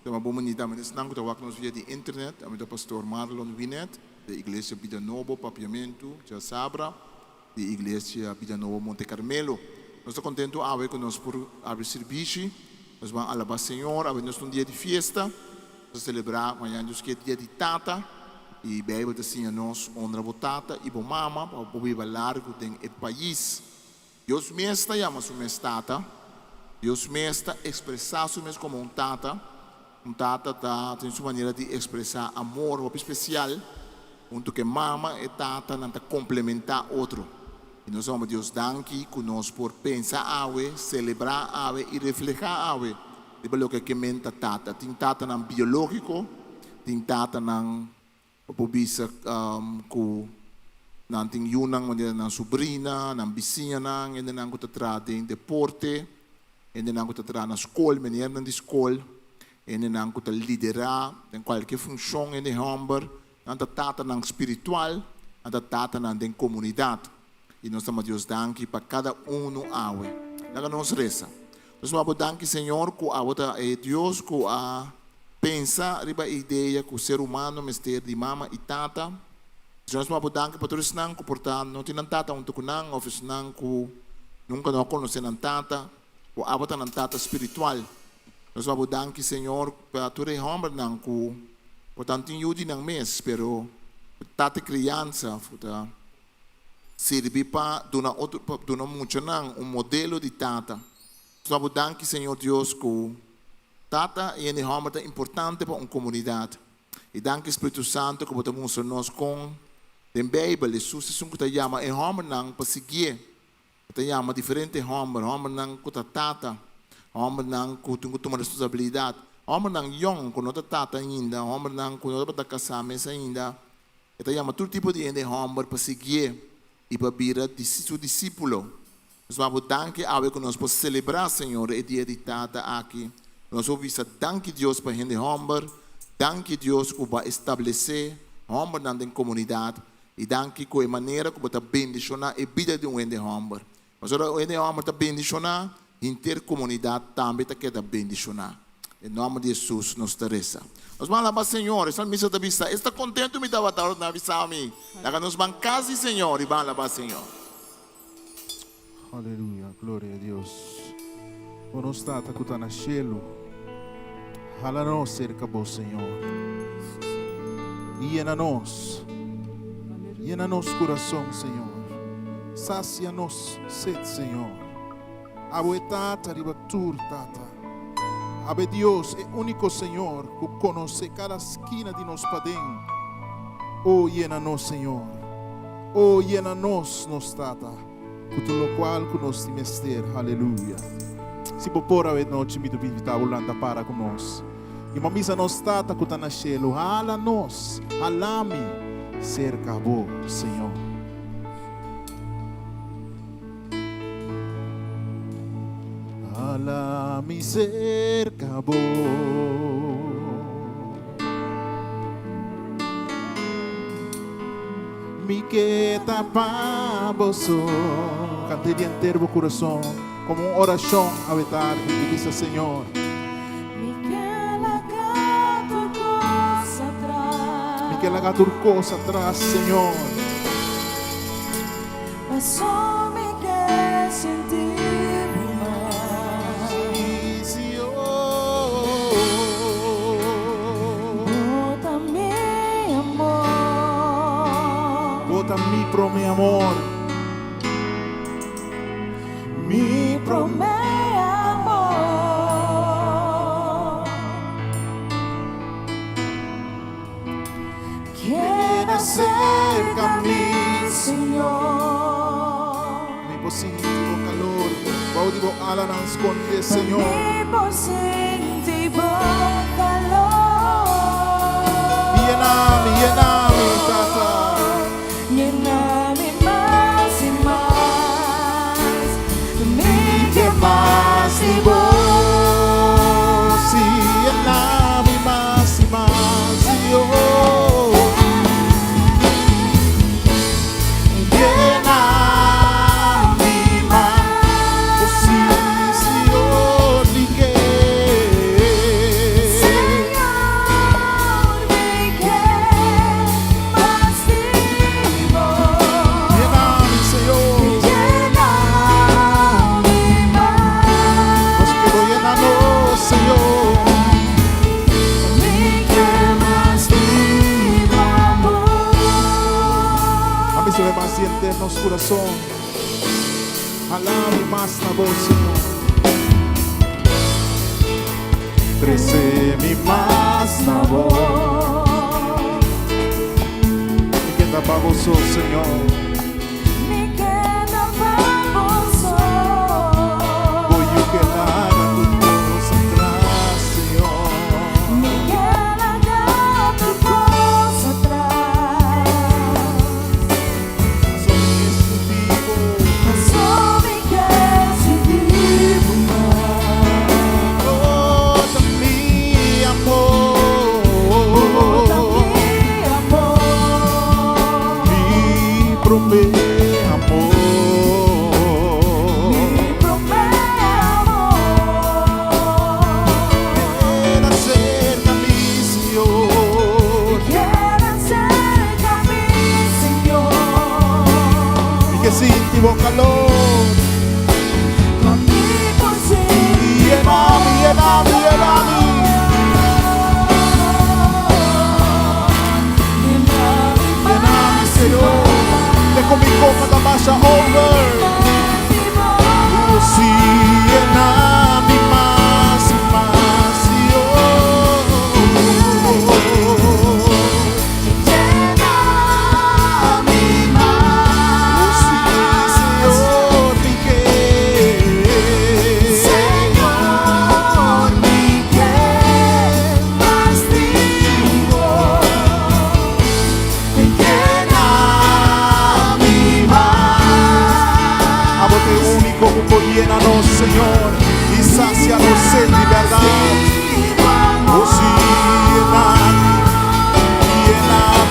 Então, uma bonita, mas não que nos via de internet, a minha pastor Marlon Winet, da Igreja Vida Novo, Papiamento, de Sabra, da Igreja Vida Novo, Monte Carmelo. Nós estamos contentes a ver conosco por abrir serviço, nós vamos alabar o Senhor, a ver nós um dia de festa, nós celebrar amanhã que é dia de tata, e bem, assim, nós honra a tata e a mama, para viver largo do país. Deus mesmo chama o mesmo tata, Deus mesmo expressar o mesmo como tata tem sua maneira de expressar amor muito especial, onde que mama e tata não complementar outro. E nós vamos Deus danke conosco por pensar ave, celebrar ave e refletir ave. De pelo que menta tata, tem tata não biológico, tem tata não pobisa com não tem yunang maneira não sobrinha, não vizinha, ainda não que tra em deporte, ainda não que tra na escola, maneira na escola. E não que liderar em qualquer função em Hamburg, anda tata nang espiritual, anda tata nang den comunidade. E nós estamos Deus danke para cada no awe. Naga nos reza. Nós vamos danke Senhor que a Deus que a pensa riba ideia que o ser humano mistério de mama e tata. Nós vamos danke para todos nang que portanto não tinha tata untuk nang office nang que nunca não conhece nang tata, o abota nang tata espiritual. Nós vamos danke Senhor para tu Hamburg nang ku portanto yudi nang mes pero tata criança futa serve para dona muito nang modelo de tata. Nós vamos danke Senhor Deus que tata e em Hamburg é importante para uma comunidade. E danke Espírito Santo que botamos nós com a Bíblia, Jesus é que chama em Hamburg nang para seguir. Kita chama diferente Hamburg nang ku tata. Homem não com tomar responsabilidade, homem não young com outra tata ainda, homem não com outra casa mesa ainda. Então chama todo tipo de gente homem para seguir e para virar seu discípulo. Nós vamos danke a ver que nós podemos celebrar Senhor o dia de tata aqui. Nós vamos danke Deus para gente homem, danke Deus que vai estabelecer homem na comunidade e danke com a maneira que vai bendicionar a vida de gente homem. Mas agora o gente homem está bendicionar. Intercomunidade também está querendo bendicionar. Em nome de Jesus, nos reza. Nós vamos alabar Senhor. Essa missa da vista. Está contente me dar a na vista a mim. Nos vamos casa Senhor e vamos alabar Senhor. Aleluia, glória a Deus. Quando está que na cielo, hala nos cerca bo Senhor. Llena nos coração Senhor. Sacia-nos sede Senhor. Abe tata ribatur tata. Abe Deus é único Senhor que conhece cada esquina de nos padem. Oh llena-nos Senhor. Oh llena-nos tata. Com tudo o qual que nos timester. Aleluia. Se por a noite me duvida volando para conosco. E mamisa nos tata que está na cielo. Hala nos, alame cerca bo Senhor. La mi cerca bo mi queda pa boso cante de inteiro coração como uma oração a vetar que diz Senhor mi que la gato cosa atrás Senhor mas só me quer sentir mi pro mi amor queda cerca a mí Senhor mi positivo calor baudivo ala nan esconde Senhor mi positivo calor llename tata llename más y más, me más y vos, sí, llename más y más, oh, llename más, oh, sí, oh, nosso coração. Alabe mais na voz, Senhor. Cresce-me mais na voz. E que dá para você, Senhor. Me queda baboso. Voy a quedar a tu cosa atrás, Senhor. Me queda tu cosa atrás. Só me vivo. Só me quer se vivo mais. Toda mi amor. Mi amor. Mi promete amor. Mi promete amor. Quiera cerca mi Senhor. Quiera cerca mi Señor. Y que sintivo calor. Conmigo sí. Llévame, llévame, llévame. Llévame, Senhor. Dejo mi copa da baixa over. Oh, sí, llévame más y más, Senhor. Oh, sí, Senhor, me quer. Señor, mi que más digo, me queda mi más. Abote único, como llénanos, Señor, y sácianos en libertad. Oh, sí, lléname, lléname.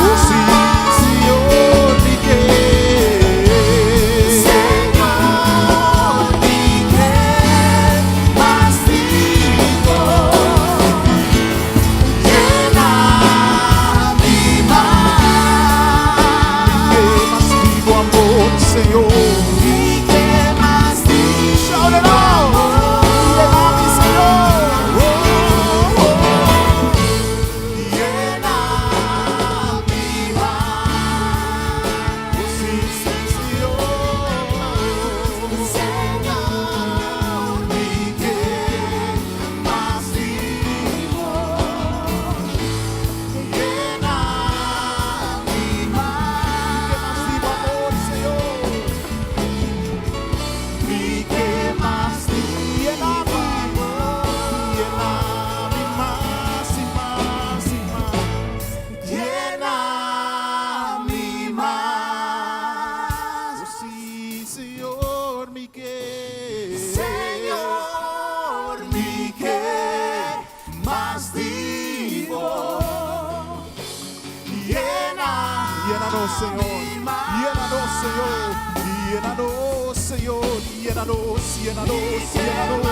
Oh, sí, Señor, me quer. Que más vivo amor, Señor. Shout it out. Lléname, Señor. Oh, oh. Oh, sí, sí, Señor. Me quer más vivo. Llénanos, Señor, llénanos, Señor, llénanos, Señor, llénanos, llénanos, llénanos.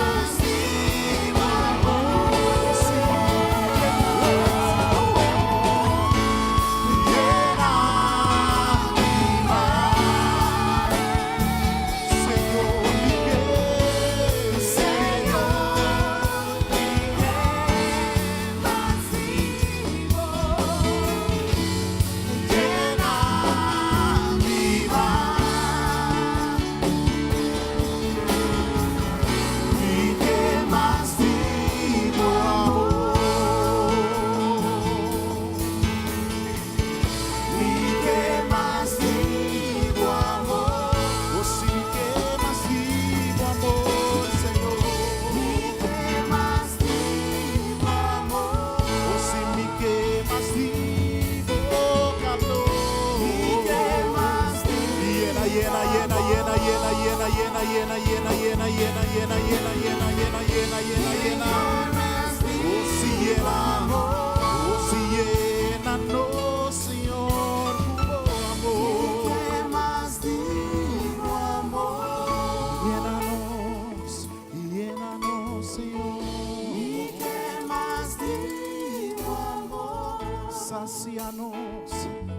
Sácianos,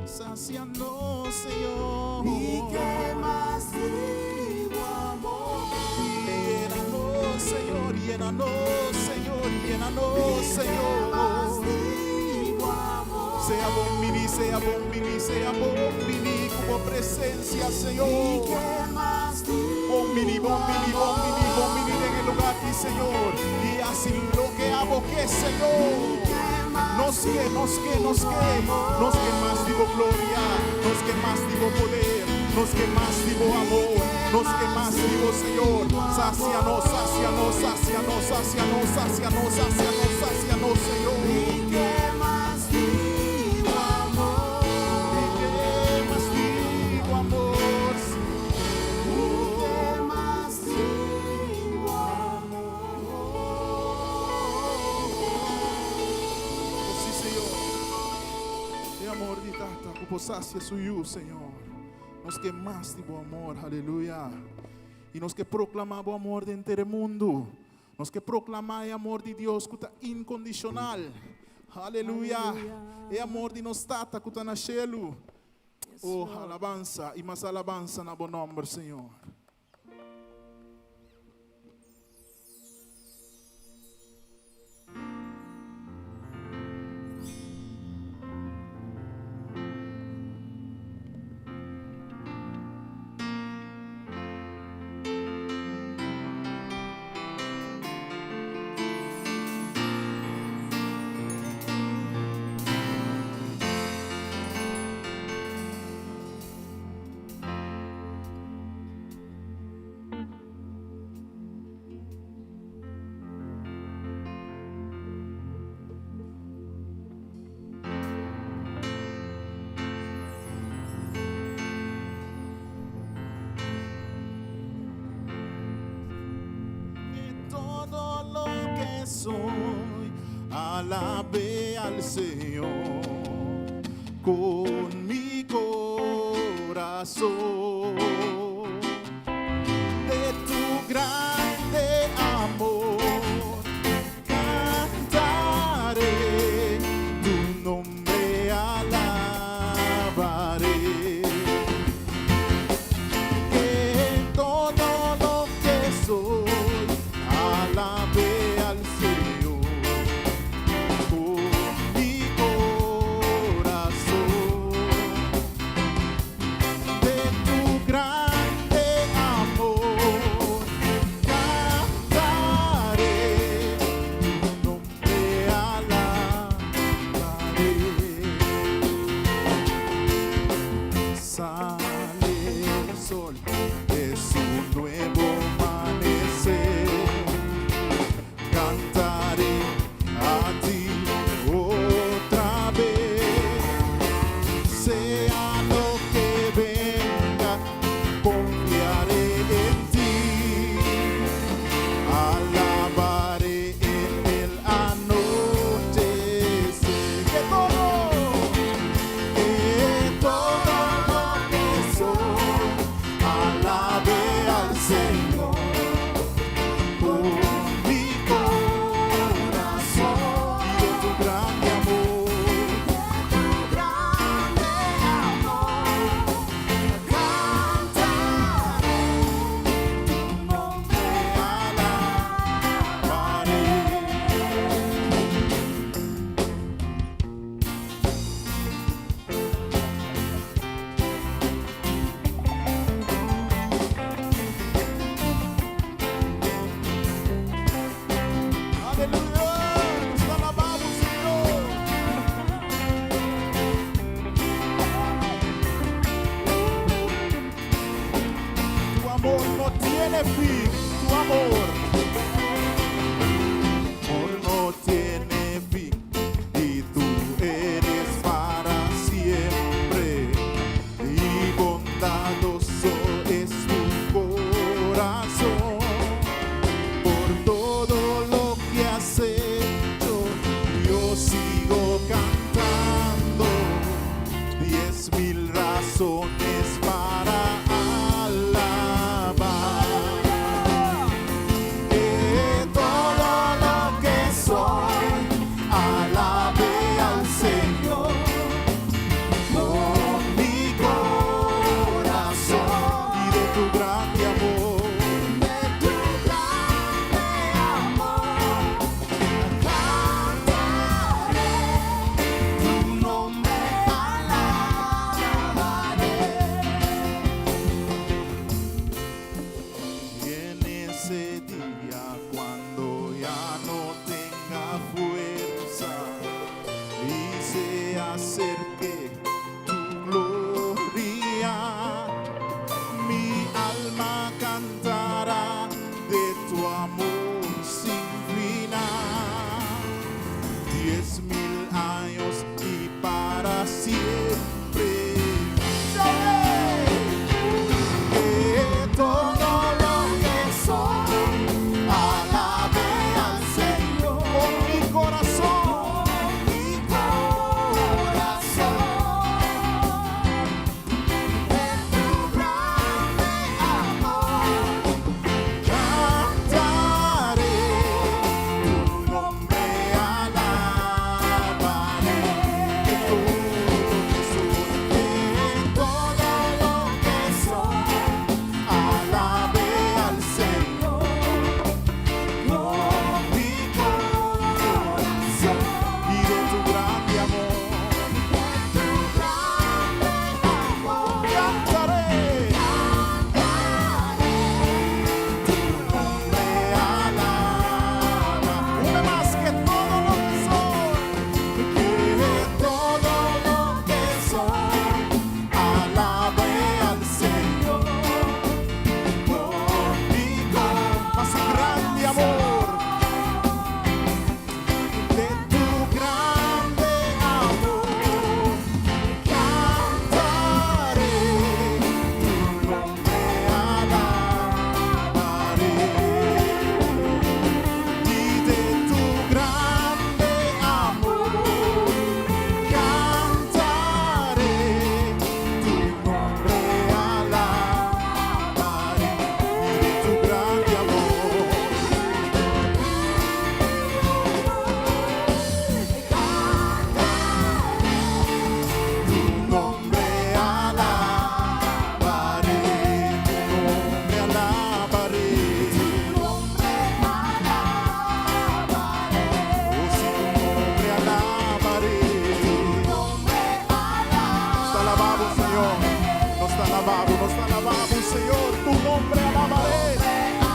sácianos, Señor. Mi que más vivo amor. Llénanos, Señor, llénanos, Señor, llénanos, Señor. Más vivo amor. sea bombini como presencia, Señor. Bombini en el lugar aquí, Señor. Y así lo que amo que, Señor. Nos que más digo gloria, nos que más digo poder, nos que más digo amor, nos que más digo, Señor. Sácianos, Señor. Sacia suyo, Señor. Nos que más tipo amor, aleluya. Y nos que proclamamos amor de entero mundo. Nos que proclamamos amor de Dios que está incondicional. Aleluya. E amor de nos tata que está na cielo. Oh, alabanza e mais alabanza na bom nome, Senhor. Soy, alabe al Señor con mi corazón. De tu grande amor cantaré, tu nombre alabaré. Que todo lo que soy alabe al Señor con mi corazón. De tu grande amor cantaré, tu nombre alabaré. Sale el sol, es un nuevo amanecer. Cantaré a ti otra vez, sea lo que venga, confiaré en ti, alabaré en el anochecer. Que todo lo que soy, alabe al Señor. Con mi corazón y de tu grande amor, cantaré, tu nombre alabaré. Aleluya, nos alabamos, Señor. Tu amor no tiene fin, tu amor no tiene fin, y tú eres para siempre, y bondadoso es tu corazón. Por todo lo que has hecho, yo sigo cantando 10,000 razones para alabar. amor. De tu grande amor cantaré, tu nombre alabaré. Y de tu grande amor cantaré, tu nombre alabaré. Y de tu grande amor tu nombre alabaré, tu nombre alabaré. Oh, sí, tu nombre alabaré. Está alabado, Señor. No está alabado, no está alabado, Señor. Tu nombre alabaré.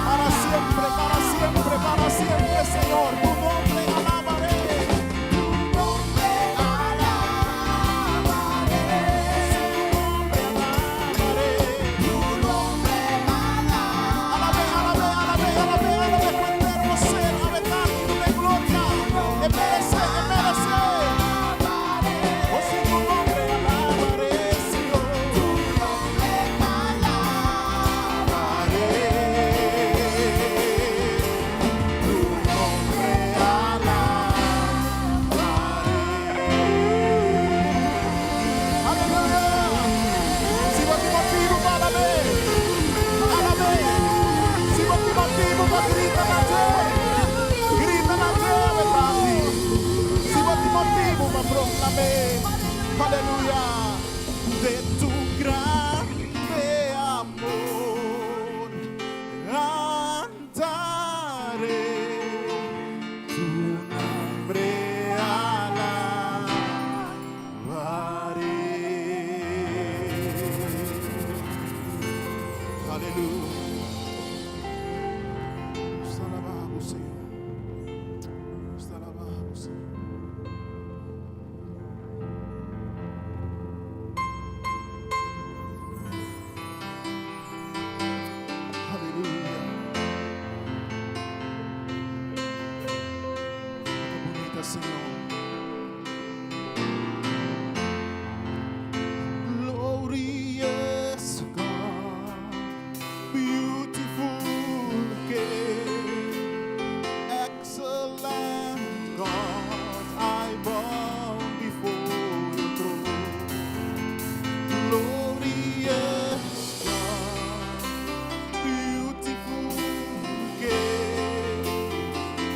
Para siempre, para siempre, para siempre, Señor. Tu nombre alabaré. Tu nombre alabaré. Tu nombre alabaré. Alabe, alabe, alabe, alabe, alabe, cuentero ser, alabe tanto de gloria. Merece, merece. Oh, si tu nombre alabaré, Señor. Tu nombre alabaré. Tu nombre alabaré. Aleluya. Si vuoi motivo, alabe. Alabe. Si vuoi motivo, grita a te. Grita a te, fratelli. Si vuoi motivo, ma proclame. Aleluya. De tu grande amor cantaré, tu nombre alabaré. Aleluya. Nos alabamos, Señor. Nos alabamos, Señor. Aleluya. Qué bonita, Señor. Glorious God, beautiful King, excellent God, I bow before your throne. Glorious God, beautiful King,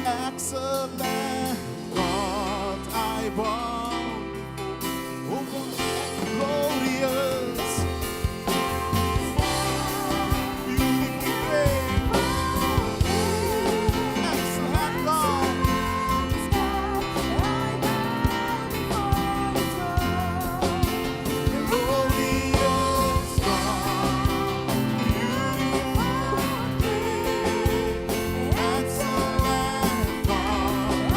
excellent God, I bow. Oh God, glorious, beautiful King, excellent God. Glorious God, beautiful King, excellent God, I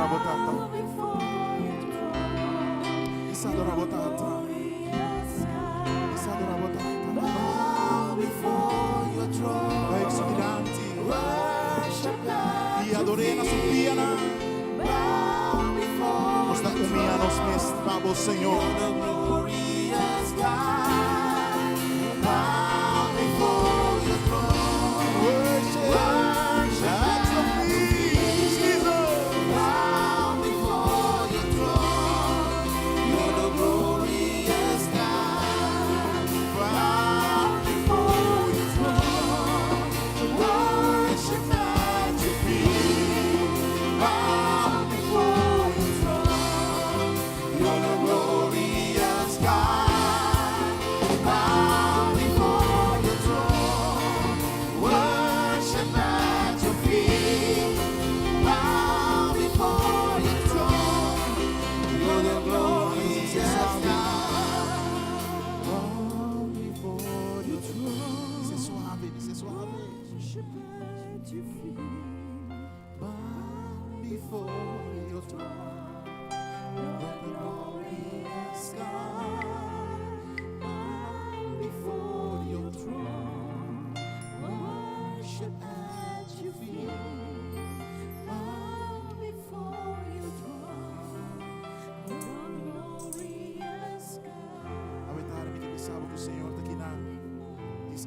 adoravo tata. Ti adoravo tata. Ti adoravo tata. Baik subiranti. Ti adoré na supiana. Nos da umia nos mesmamos, Senhor.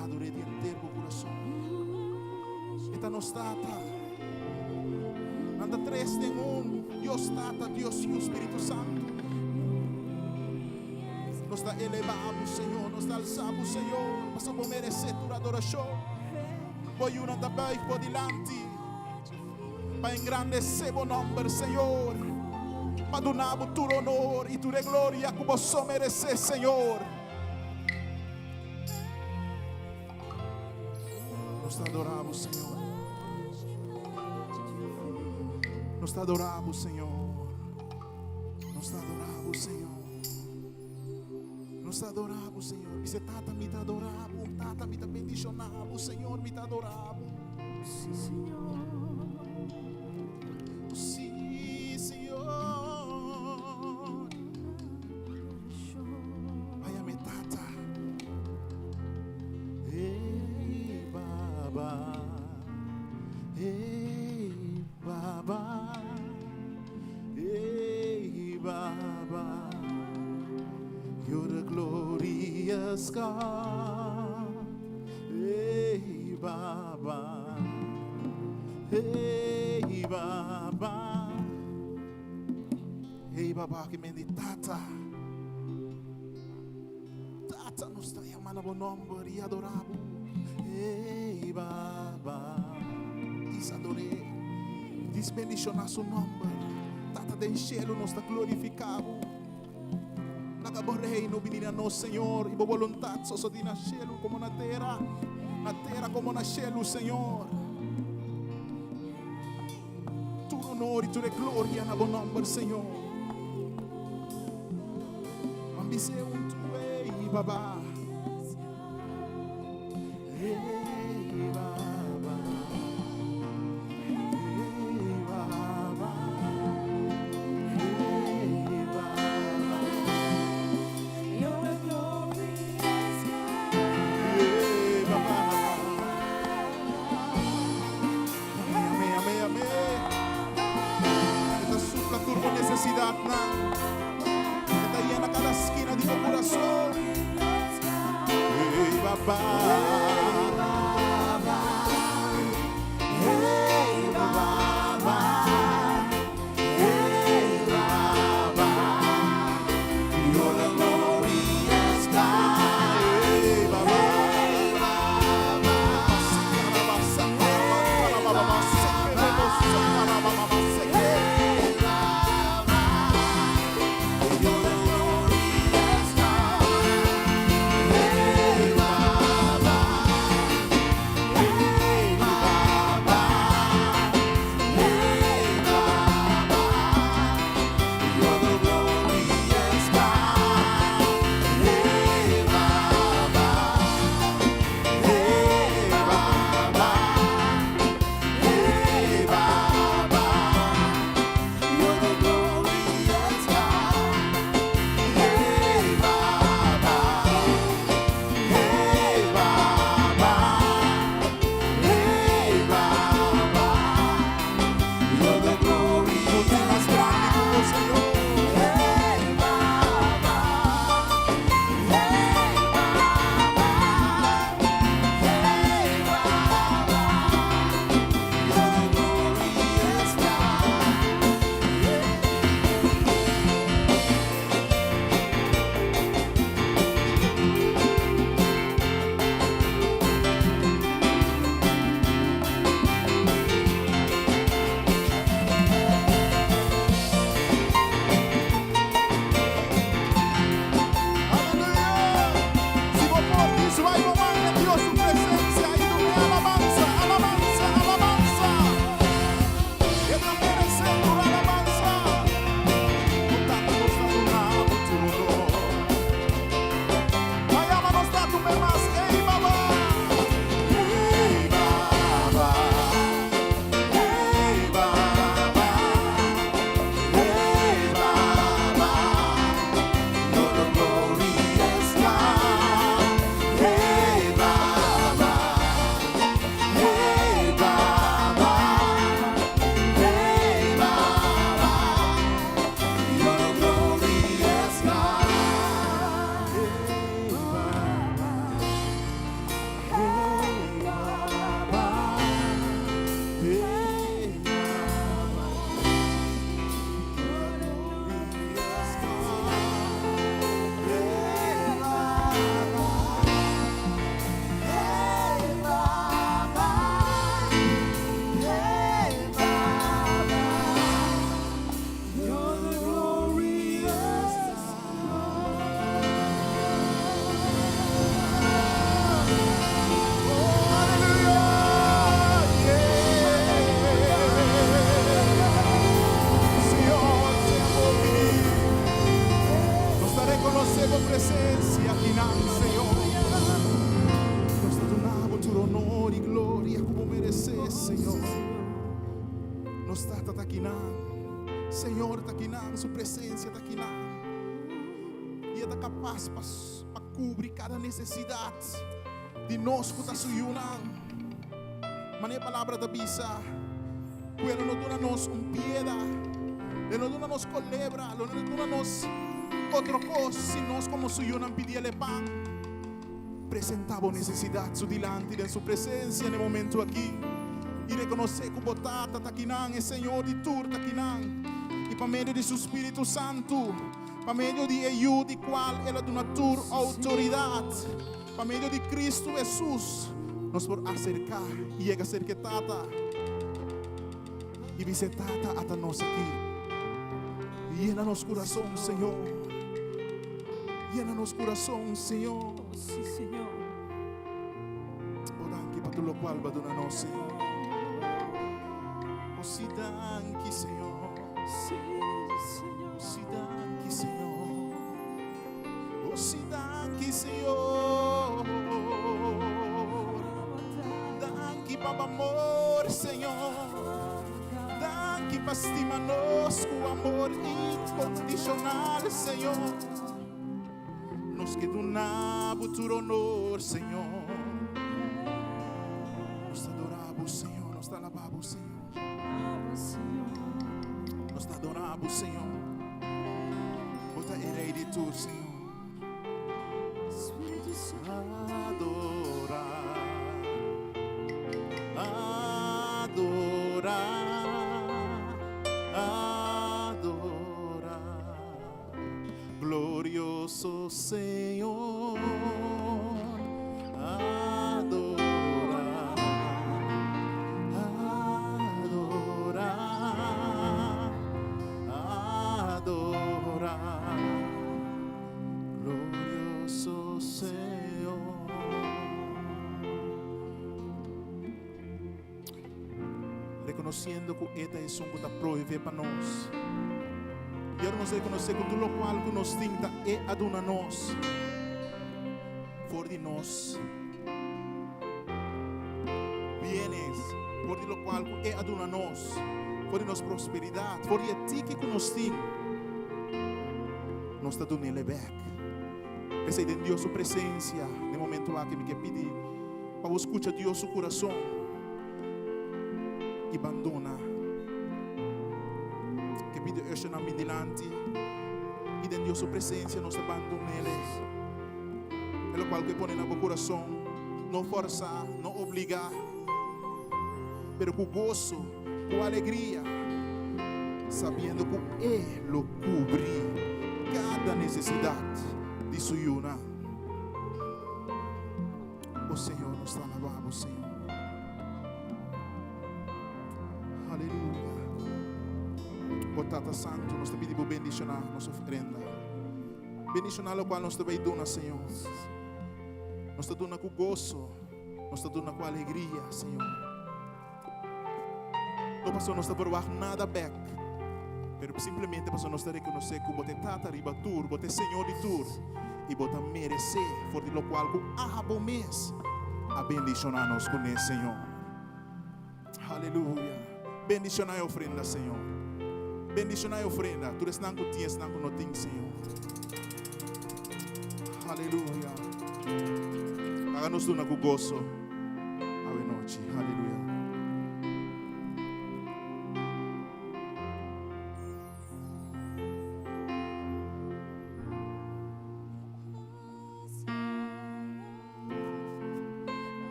Adorei de inteiro o coração. Eta nos tata. Anda três em Deus tata, Deus e o Espírito Santo. Nos dá elevamos, Senhor. Nos dá alçamos, Senhor. Para por merecer tua adoração. Voglio una da baixo por diante. Para engrandecer o nome, Senhor. Para donar o teu honor e tua glória que você merece, Senhor. Nos adoramos, Senhor. Nos adoramos, Senhor. Nos adoramos, Senhor. Nos adoramos, Senhor. Dice, tata, me te adoramos. Tata, me te bendicionamos, Senhor. Me te adoramos. Sim, Senhor. Sim, Senhor. Vai a me tata. Ei, Baba. Ei, Baba. Ei, Baba. You're a glorious God. Hey, Baba. Hey, Baba. Hey, Baba, che me tata. Tata, nos sta chiamando a nome, riadoravo. Hey, Baba. Disadorei. Disbendicionar seu nome. Tata del cielo, nos sta glorificavo. Vorrei no venire a noi, Signore, Ibo volontà, so di nascere come na terra come na cielo, Signore. Tu onore, tu gloria na buon nome, Signore. Ma mi sei un tuo, Baba. Necesidad na está llena cada esquina de tu corazón. Hey, Baba. Hey, Baba. Hey, Baba. You're the glorious God. Hey, Baba. Baba. Presencia aquí Señor. Nos da tu honor y gloria como mereces, Señor. Nos da taquinan, Señor, taquinan, su presencia taquinan. Y está capaz para cubrir cada necesidad de nos que está suyunan. Mané palabra da bisa, pero no dura-nos piedad, no dura-nos colebra, no dura-nos otra cosa, si nos como suyunan pidiele pan. Presentaba necesidad su delante de su presencia en el momento aquí. Y reconocer que botata taquinan es Señor de tur taquinan. Y para medio de su Espíritu Santo, para medio de ayuda de cual Él da una tur autoridad, para medio de Cristo Jesús, nos por acercar y llega a ser que tata y visitata hasta nos aquí. Llena-nos corazón, Señor. Llena-nos corazón, Señor. Sí, Señor. O danki para tu lo cual va a nos, Señor. O si danki, Señor. Sí, Señor. O si danki, Señor. O si danki, Señor. Danki para amor, Señor. Danki para estima-nos com amor incondicional, Señor. Nos que do nabo tu honor, Señor. Nos adoramos, Señor. Nos alabamos, Señor. Nos adoramos, Señor. Bota irei de tu, Señor. Espírito Santo. Adorar, adorar, adorar. Glorioso Señor, adorar, adorar, adorar. Glorioso Señor. Reconociendo que esta es un que está prohibido para nosotros. E eu nos reconhecer que tudo o qual que nos tinta é aduna nós, for de nós, bienes, for de lo qual é aduna nós, for de nós prosperidade, for de ti que nos tem, nos está dando ele back. Essa é de Deus sua presença, no momento lá que me quer pedir, para escutar Deus seu coração e abandona. Que pide hoje na minha delante e de Deus sua presença nos abandona nele. É o qual que põe na meu coração, não forçar, não obrigar, pero com gozo, com alegria, sabendo que Ele cubre cada necessidade de sua yuna. O Senhor nos alabamos, Senhor. Aleluia. O Tata Santo, nos te pedimos bendicionar nossa oferenda. Bendicionar o qual nos te vai dar, Senhor. Nos te dá com gozo, nos te dá com alegria, Senhor. Não passou nos te provar nada back, pero simplesmente passou nos te reconhecer que você Tata riba tur, você Senhor de tur, e você merecer, por de lo qual que bom mês a bendicionar-nos com ele, Senhor. Aleluia. Bendicionar a oferenda, Senhor. Bendicionar a oferenda. Tu eres nango tinhas, nango não tem, Senhor. Aleluia. Haga-nos do nago gozo. Ave noite. Aleluia.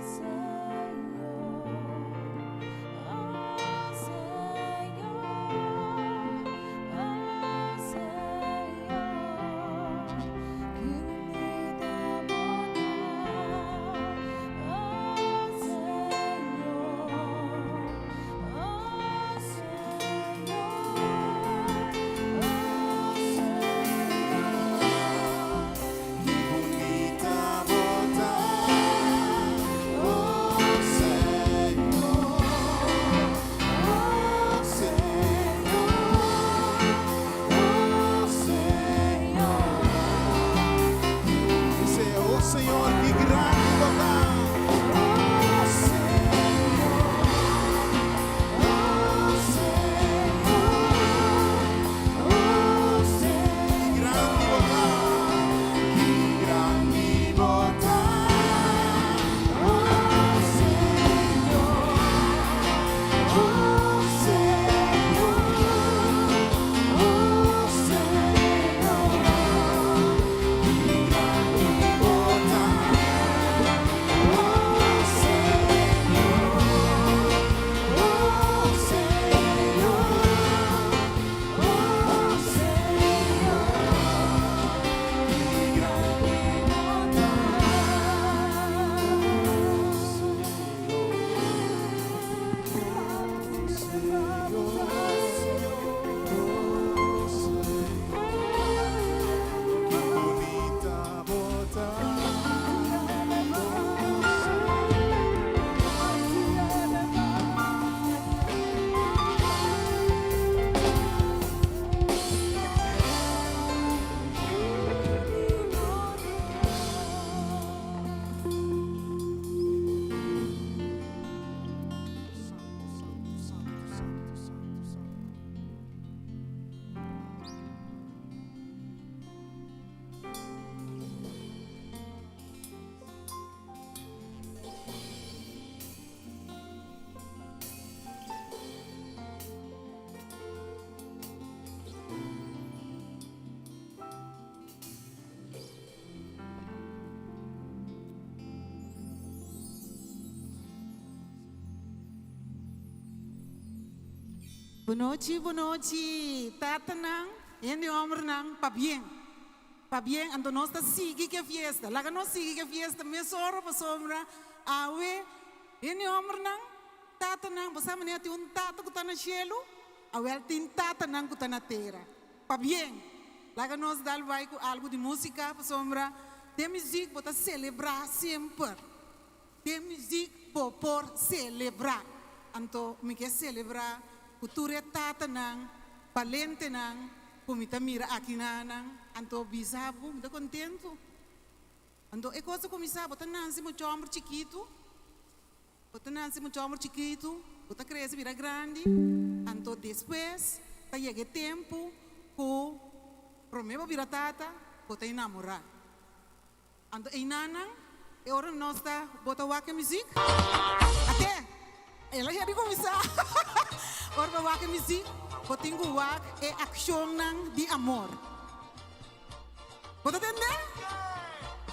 Senhor. Boa noite. Tata nang, ende homem nang, pa bien. Pa bien, ando nós tá sigue que fiesta. Lá que nós sigue que fiesta, me soro pa sombra. Awe, ende homem nang, tata nang, você mané tem tata que tá na cielo, awe tem tata nang que tá na terra. Pa bien. Lá que nós dá algo de música pa sombra. Tem música para celebrar sempre. Tem música por celebrar. Anto, me quer celebrar. Cultura tata nang, palente nang, comita mira aqui nang, anto bisabo, me dá contento. Anto é coisa como bisabo, tá nasce muito homem chiquito, tá nasce muito homem chiquito, tá cresce vira grande, anto depois tá chega tempo que promeva vira tata, tá enamorar. Anto é nanang, é hora nós tá bota waka music, até ela já começar. Orba wak music, potingu wak e aksyon ng di amor. Pode entender?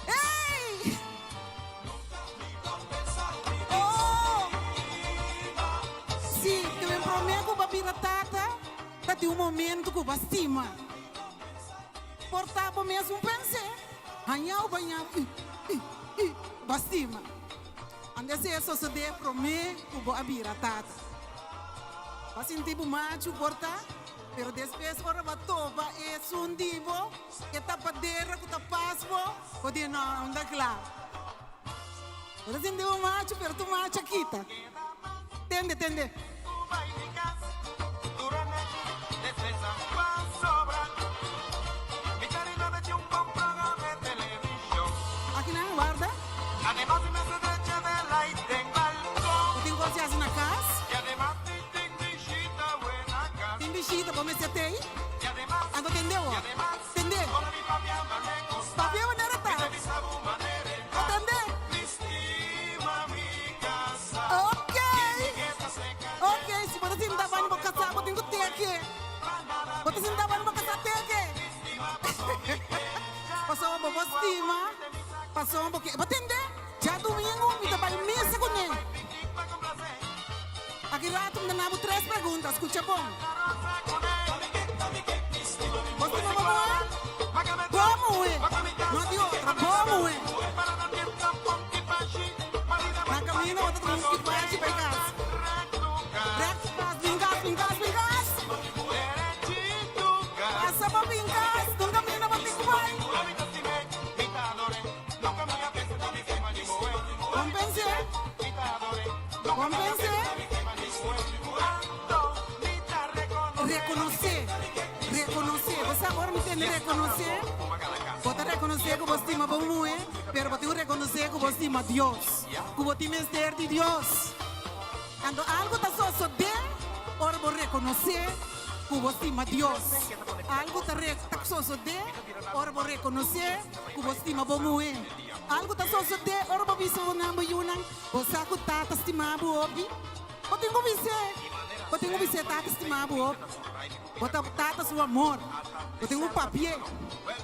Ei! Oh! Sim, que me prometo para vir a tata, tem momento que vai estima. Portava mesmo pensei, hanhau banhau, vai estima. Ande se isso se dê prometo que vai vir a tata. Assim tipo macho porta, pero depois ora batoba e sundibo, que tapadeira que tapasbo, pode não anda claro. Ora assim tipo macho, pero tu macho quita. Tende. Aqui não guarda? Tem coisas na casa? Visita para me setei, ando entendeu? Entendeu? Papel não era tal. Entendeu? Ok, se você não vai no casar, você tem que ter aqui. Você não vai no casar, tem aqui. Passou uma boa estima, passou um pouquinho. Entendeu? Já domingo, me dá para missa com ele. Aqui rato me dá 3 perguntas, escuta bom. Você não vai? Como é? Não de outra, como é? Na caminho, outra tem que baixo para casa. Reto, vingas. Essa para vingas, não caminho, vai ter que vai. Compense. Reconhecer, você agora me entende reconhecer? Pode reconhecer que você estima bom, pero pode reconhecer que você estima Deus, que você tem mistério de Deus. Quando algo está só bem, ora vou reconhecer que você estima Deus. Algo está só bem, ora vou reconhecer que você estima bom. Algo está só bem, ora vou ver se eu não me você está estimado, óbvio. Eu tenho que ser tata estimado, bota tata seu amor, eu tenho um papel,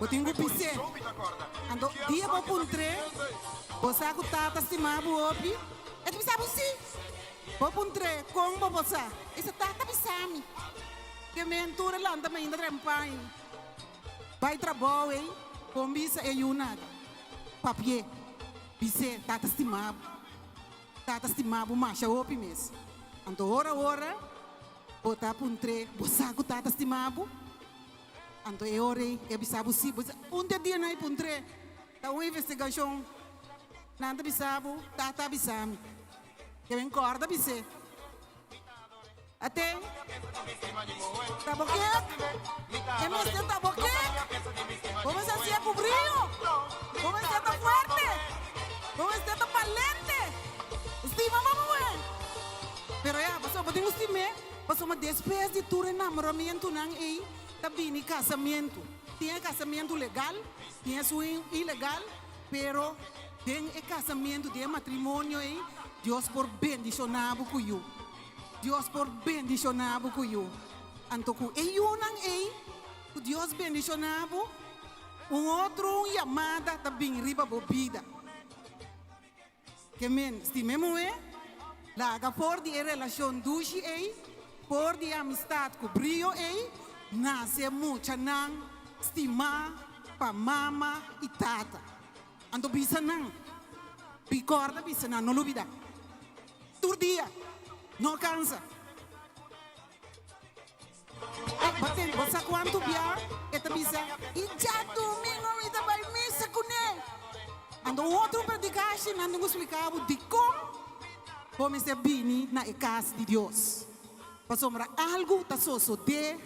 eu tenho que pisar. Ando dia vou puntre, você que tata estimado, é de pisar você. Vou puntre, como você? Esse tata pisami. Que mentura lá anda ainda trempai. Vai trabalhar, hein? Com bisa é nada. Papel, pisar tata estimado, macha opi mesmo. Ando ora. Bota puntre, bosago tata estimado. Anto é hora, é bisabo si. Dia na puntre, tá uma investigação. Nada bisabo, tata bisami. Que vem corda bise. Até. Tá boquê? É mesmo tá boquê? Vamos assim a cobrir. Vamos estar tão forte. Vamos estar tão valente. Estima, mamãe. Pero ya, passou, eu tenho estima. Passou uma despesa de tudo enamoramento não é também casamento. Tem casamento legal, tem swing ilegal, pero tem casamento, tem matrimônio aí. Deus por bendicionado com you. Deus por bendicionado com you. Anto ku eu não é, Deus bendicionado. Outro chamada também riba bobida. Que men, estimemos é, laga for de relação dushi é. por de amistad com brilho ei, nasce mucha nang estima pa mama e tata. Ando bisa nang, bicorda bisa nang, não lubida. Tur dia, não cansa. Baten, você quanto bia, eta bisa, e já domingo me dá vai missa com ele. Ando outro predicagem, ando explicava de como vamos ser bini na casa de Deus. Pasomra algo tá só de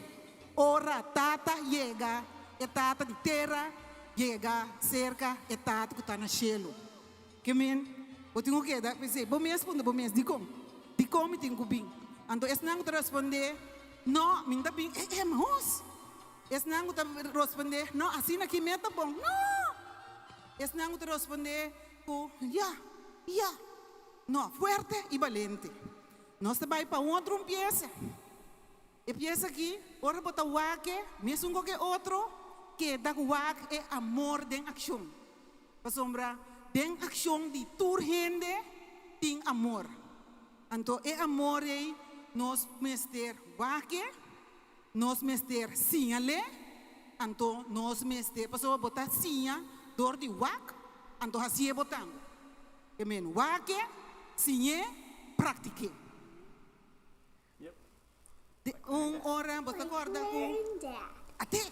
ora tata chega, e tata de terra chega cerca e tata que tá na cielo. Que men, eu tenho que dar, pensei, bom mês, de como me tenho bem. Ando es não responder, não, me dá bem, mas es não responder, não, assim aqui me tá bom, não. Es não responder, ya. No, fuerte y valiente. No se va para otro empieza. Empieza aquí, ahora bota waque, mesmo que otro, que da waque é amor de acción. Para sombra, de acción de tu gente, tem amor. Então, é amor aí, nós mester waque, nós mester sinhale, então, nós mester, para sombra, botar sinha, dor de waque, então, assim é botando. Amen. Waque, sinye, pratique. De hora, você acorda com... Até.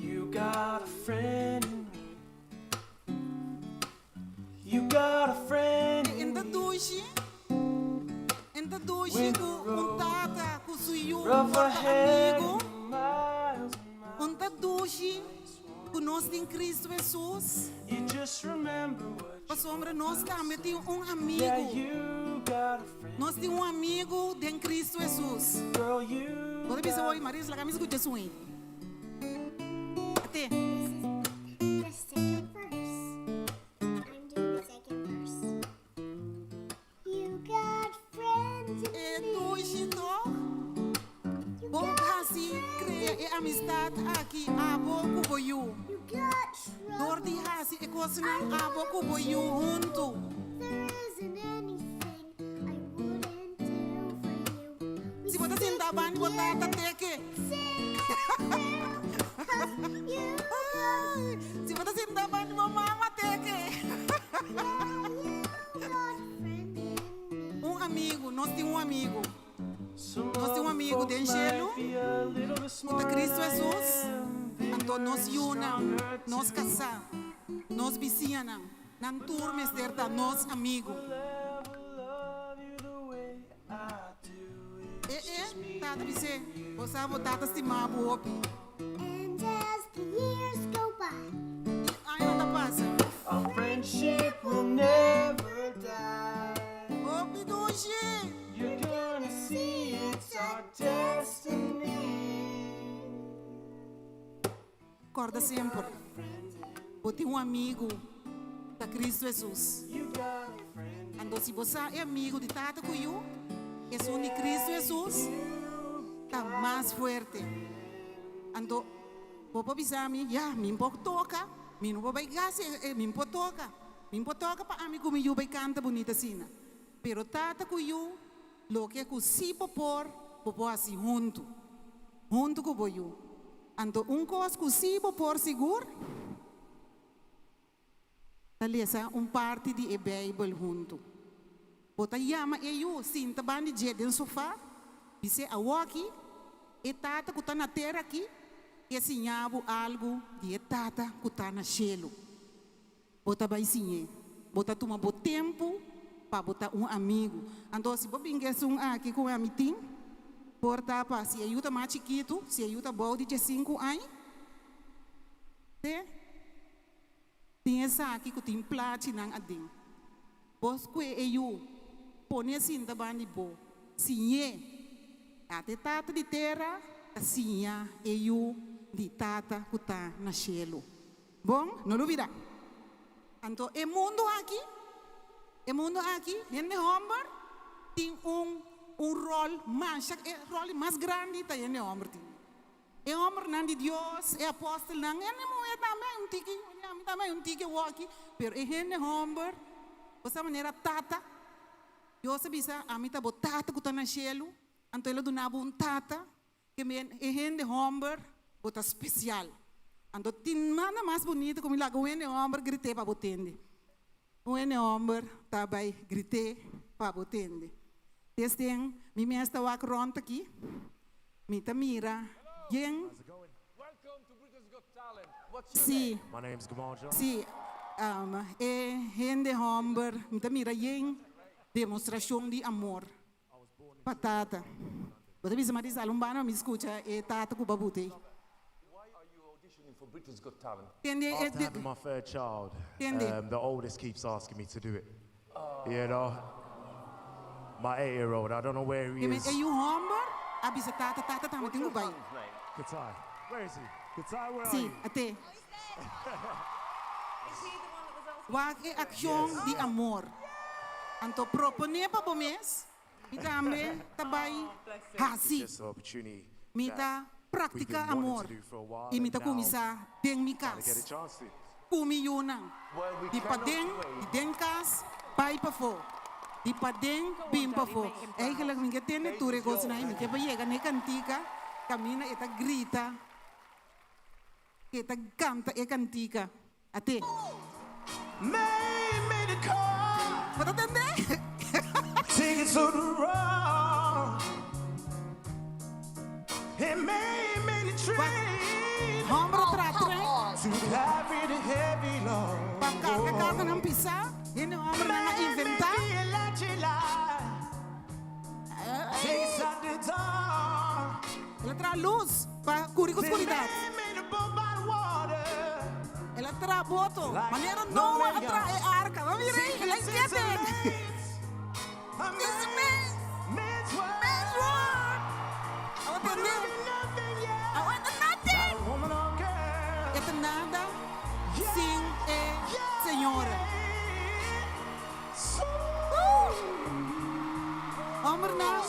You got a friend in me. You got a friend in Enta douche com tata, com suyo, rough com ahead, amigo. miles and miles. Enta douche com nós em Cristo Jesus. You just remember what Para sombra, nós também temos amigo. yeah, you got a friend. Nós temos amigo de Cristo Jesus. Girl, you Pode pensar, oi, Maria, la camisa com Jesus. Até. The second verse. I'm doing the second verse. You got friends in É me. douche, to. You Bom, got assim, cria a amistade aqui, a boca com you. You got Dor trouble. de raça e coisa não, a boca com you junto. There isn't anything I wouldn't do for you. We Se você sentar bem, botar até que. you Se você sentar bem, mamãe, até que. got a friend in me. Amigo, nós temos amigo. Some Nós temos amigo de folks Angelo, might be a little bit de smarter Cristo than I Jesus. am. They Então nós were una, stronger nós too. casar, nós vizinham, não turmes derta, nós amigo. I'll ever love you the way I do. It's just me. Tata disse, você vai tata estimar o opi. And as the years go by, Ai, não tá passa. Our friendship will never die. Opi doce. You're gonna see it's our destiny. Acorda sempre. Eu tenho amigo de Cristo Jesus. You got a friend. Então, se você é amigo de Tata Cuyu, é só de Cristo Jesus, está mais forte. Então, vou avisar me, me pode tocar, me não vou pegar, me pode tocar para amigo meu vai cantar bonita assim. Pero Tata Cuyu, lo que eu se por assim junto com você. Então, coisa que se por seguro, talvez parte de a Bíblia junto. Bota yama eu sinta bani je den sofá, bise a waki, e tata que tá na terra aqui, e sinhabo algo de tata que tá na cielo. Bota vai sinhe, bota toma bo tempo para botar amigo. Então se bobingue aqui com a mitim, porta pa se ajuda mais chiquito, se ajuda bom de 5 anos, tem essa aqui que tem plate nang ading. Bos que eu põe assim da bani bo. Sinye. Até tata de terra, sinha eu de tata que tá na cielo. Bom, não duvida. Então, o mundo aqui, nesse homem tem rol mais grande que nesse homem tem. O homem não de Deus, é apóstolo não, é também um tiki, a mim também um tique walkie, pero e gente homber, essa maneira tata, eu sabia a mim tá tata que tá na chelo, então ele donava um tata, que e gente homber, bota especial. Então tem nada mais bonito como lá o ene homber gritei para botende. O ene homber tá vai gritei para botende. Desde mi mestre wak rond aqui, mi tá mira, yen. Welcome to Britain's Got Talent. What's your Sim. My name's Gamarja. Sim, gente homber, então mira yen demonstração de amor. Patata. Você me chama de alumbano, me escuta e tata com babute. Why are you auditioning for Britain's Got Talent? Entende? After having my third child, Entende? the oldest keeps asking me to do it. You know, my 8-year-old, I don't know where he is. E you homber, abisa tata também What's tem your o bai. son's name? Katai, where is he? Katai, where are Sim, you? até. Wak é ação de amor. Então propone para vocês, e também também assim, Just an opportunity me that tá we've prática been wanting amor. to do for a while, E me and tá now começar dentro mi to get a casa. chance to. Kumi yunang. Well, we Di pa cannot ding, wait. di ding kas, pai pa fo. Di pa ding, bim pa fo. Eigenlijk minha tende ture gos na mi ke bayega ne cantica, camina eta grita. Que eta canta e cantica. Ate. Made a call, Pode entender? tickets to the road. It made a train Hombro tra tre. to carry the heavy load. Pa carga ng pisa. Yun yung hombro na na-inventa. Feel like you lie. Takes out the dark. Ela tra luz. Pa oscuridad. Made a boat by the water. Ela tra boto. Manera no atra e arca. Va mire, ela entiende. A This is man's world. man's world. Ako But entender? nothing yet. I want nothing. Woman or girl. Ito nada sin e señora. Hombre na,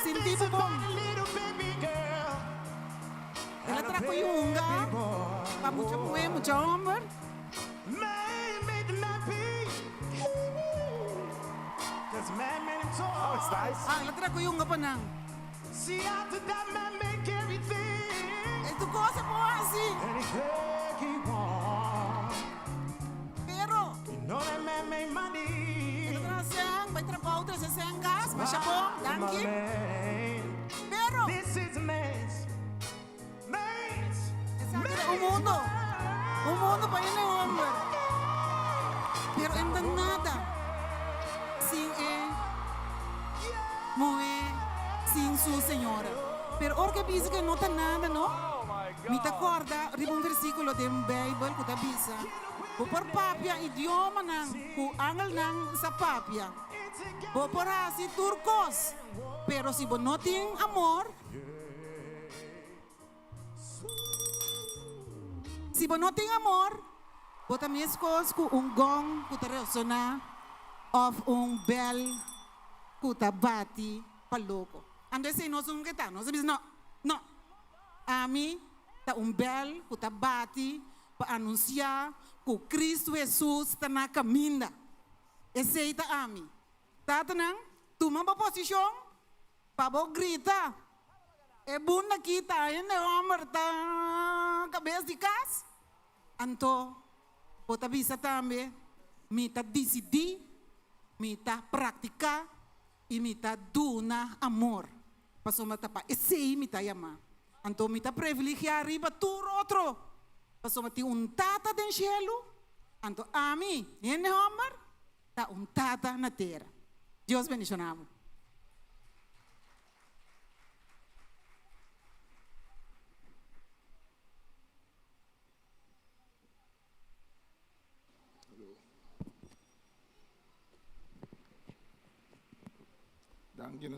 sin tipo bom. Ela tra ko yung unga. Pa mucho hombre. Ah, ela tra ko yung unga pa nang. See, after that man make everything, Ito ko sa po asi. and he could keep on. Pero, You know that man made money. ito tra siyang, may trabaho tra sa siyang gas. Masya po, danki. Man. Pero, This is man's sabi na umundo. Umundo pa yun yung hombre. Pero enda nada. Sin e, moe, sin su señora. Pero orca bisa que no está nada, no? Mi te acorda, riba un versículo de Bible que te bisa. Bo por papia idioma nang, ku angal nang sa papia. Bo por asi turcos. Pero si bo no tienen amor, si bo no tienen amor, bo también es cos ku un gong ku te resona of un bell ku te bati paloko. Ando se no son que no se no, no. A mí ta un bell ku te bati pa anunciar ku Cristo Jesus ta na caminda. Esse ita a mí. Tata nang, tuma pa posisyon, pa bo grita. E bunda kita, yun na hombre ta cabeza de casa. Anto, pota bisa tambe, mita decidi, mita praktika, e mita duna amor. Paso mata pa, esse mita yama. Anto mita privilegiar riba tur otro. Paso mati un tata den cielo. Anto ami, yun na hombre, ta un tata na terra. Dios bendicionamos. Dank je,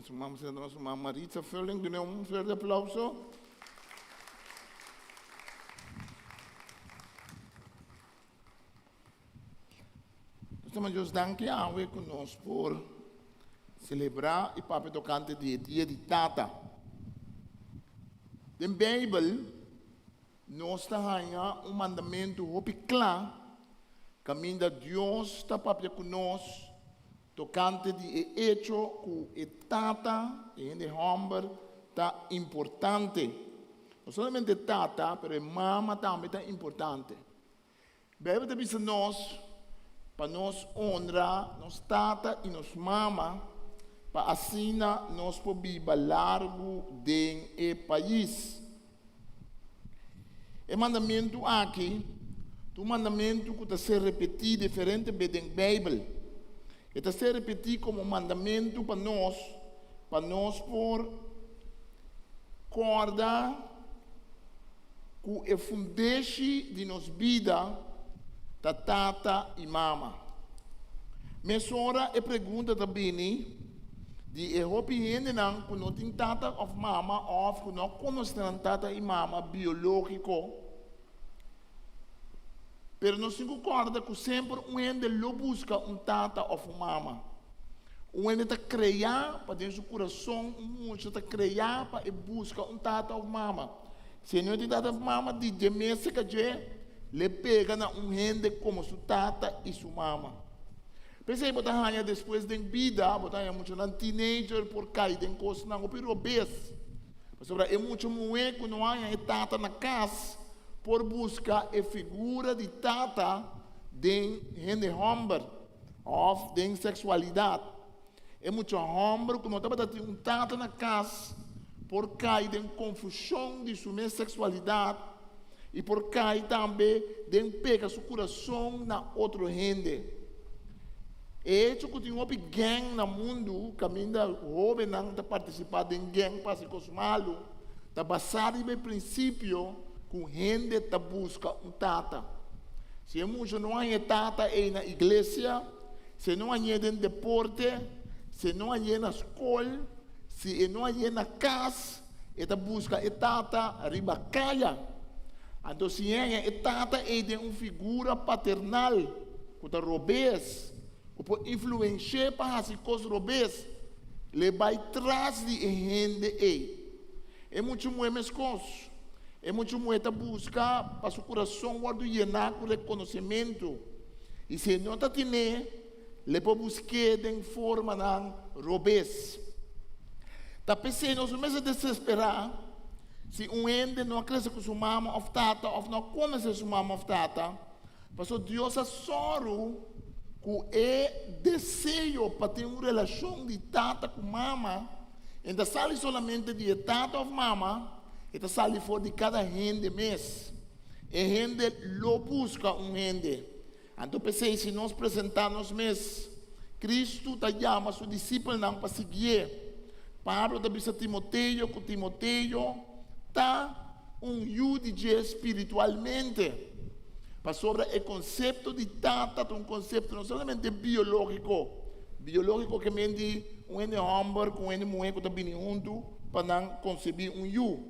onze mama Maritza Vulling. Doe nou een verder applauso. Então, Deus danke a we conosco por celebrar e papo tocante dia de tata. De Bijbel nós temos mandamento hopi claro, caminho de Deus está para conosco, tocante de hecho que a tata e a homem está importante. Não somente tata, mas mama também está importante. Bebe de bisa nós, para nós honrar, nos tata e nos mama, para assim nós podemos largo do país. O mandamento aqui, o mandamento que está se repetir diferente da Bíblia. Está se repetir como mandamento para nós por corda que é fundeixe de nossa vida da tata e mama. Mas ora é pergunta também de Europeia não que não tem tata ou mama ou que não conhecem tata e mama biológico. Pero não se concorda que sempre ende lo busca tata ou mama. Ende está criar para dentro do coração muito está criar para busca tata ou mama. Se não tem tata ou mama de mesa que le pega na ende como sua tata e sua mama. Pensei botar hanha depois da vida, botar muito na teenager por cair em coisa não pero obes. Sobre é muito moe que não há tata na casa por buscar a figura de tata de gente homem ou de sexualidade. É muito homem que não está para ter tata na casa por cair em confusão de sua sexualidade e por cair também de pegar seu coração na outra gente. E isso que tem uma gang no mundo, que ainda jovem não está participando em gang para se cosmalo, está basado no princípio que gente está buscando tata. Se não há tata na igreja, se não há em deporte, se não há na escola, se não há na casa, está buscando tata riba caia. Então, se é tata é uma figura paternal, que está robês, que pode influenciar para as coisas robês, ele vai atrás de gente. É muito mais coisas. É muito muito buscar para seu coração guardo llenar com reconhecimento. E se não está tendo, ele pode buscar de forma não robês. Está pensando, não se desesperar. Se ende não acredita com sua mama ou tata, ou não conhece sua mama ou tata, porque Deus é soro que é desejo para ter uma relação de tata com mama, então sai somente de tata ou mama, então sai fora de cada gente mês. E gente lo busca gente. Então pensei, se nós apresentarmos mês, Cristo te chama seus discípulos para seguir. Pablo da bisa Timoteo, que Timoteo está jude espiritualmente. Para sobre o conceito de tata, um conceito não somente biológico que mente homem com mulher que está bem junto para não conceber yu.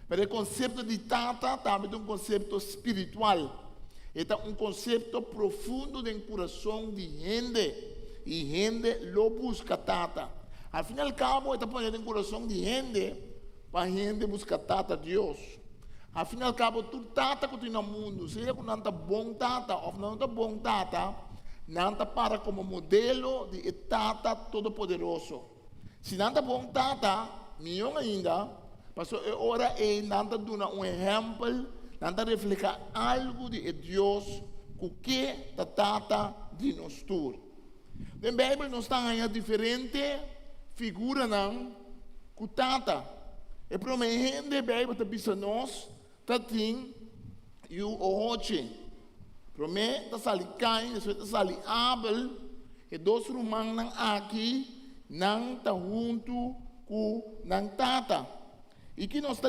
Mas o conceito de tata também é um conceito espiritual. É um conceito profundo do coração de gente. E gente lo busca tata. Al fin e al cabo, está ponendo no coração de gente para gente buscar tata Deus. Al fin e al cabo, tu tata que tem no mundo, seja que não está bom tata ou não está bom tata, não está para como modelo de tata todo-poderoso. Se não está bom tata, melhor ainda, porque agora não está dando exemplo, não está refletindo algo de Deus que está tata de nós todos. Na Bíblia não está ganhando diferente figura não que tata. E para uma gente, a Bíblia está pensando nós, está tem e o hoje. Para mim, está sali Caim, está sali Abel, e dois irmãos não aqui, não está junto com não tata. E que nós está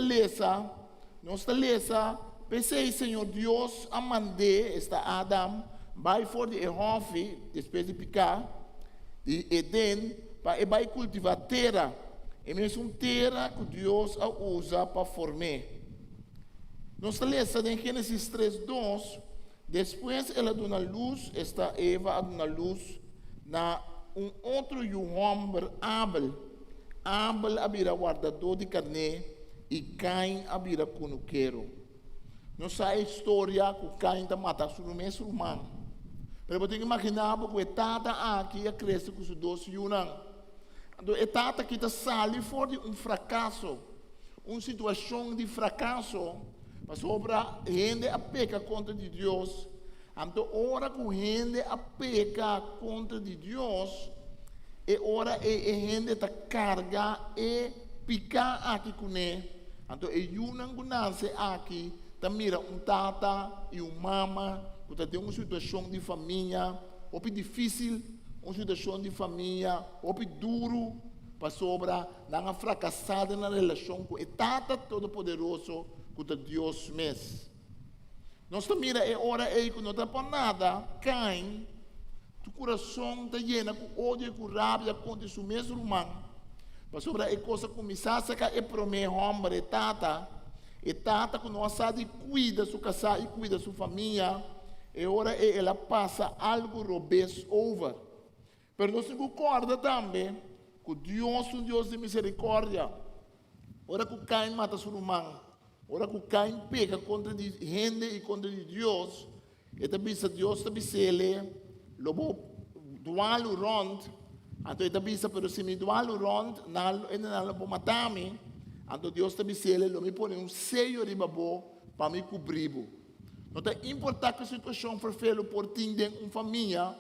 lesa, pensei, Senhor Deus, a mandei esta Adam, vai fora de Ehofe, depois de picar, de Eden, para cultivar terra. É mesmo terra que Deus a usa para formar. Nós lemos em Gênesis 3:2, depois ela dá luz, esta Eva dá luz na outro homem, Abel. Abel abira guardador de carne e Caim abira cunuqueiro. não sai história que Caim está matando o mesmo humano. Mas eu tenho que imaginar que a tata aqui cresce com os dois Yunan. Então, a tata que está saindo fora de fracasso, uma situação de fracasso, mas sobre a gente a peca contra de Deus. Então, hora que a gente a peca contra de Deus, é hora a gente está carga e picar aqui com ele. Então, é Yunan que nasce aqui, tá mira tata e mama, que tem uma situação de família, ou difícil, uma situação de família, ou duro, para sobra, não fracassada na relação com o tata todo-poderoso, com Deus mesmo. Nós mira é hora aí que não está para nada, Caim, o coração está lleno com ódio e com raiva contra o mesmo irmão. Para sobra, é coisa começar a sacar e prometer homem, e tata que não sabe cuida sua casa e cuida sua família, é hora ela passa algo robês over. Mas nós concorda também que Deus é um Deus de misericórdia. Ora que Caim mata seu irmão, ora que Caim peca contra a gente e contra Deus, e também se Deus também se ele, lobo dual o rond, então também se pero se me dual o rond, não lobo matame, então Deus também se ele, lo me põe sello riba bo para me cobrir. Não é importante que a situação for feio por ti em uma família,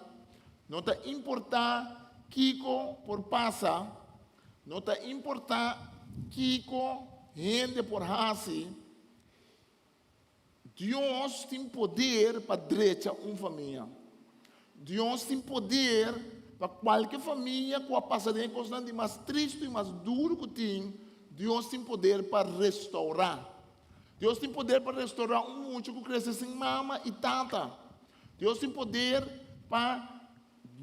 não é importante Kiko por passa, não é importante Kiko gente por hasi. Deus tem poder para direita uma família. Deus tem poder para qualquer família que passa de coisa de mais triste e mais duro que tem. Deus tem poder para restaurar. Deus tem poder para restaurar um mundo que cresce sem mama e tata. Deus tem poder para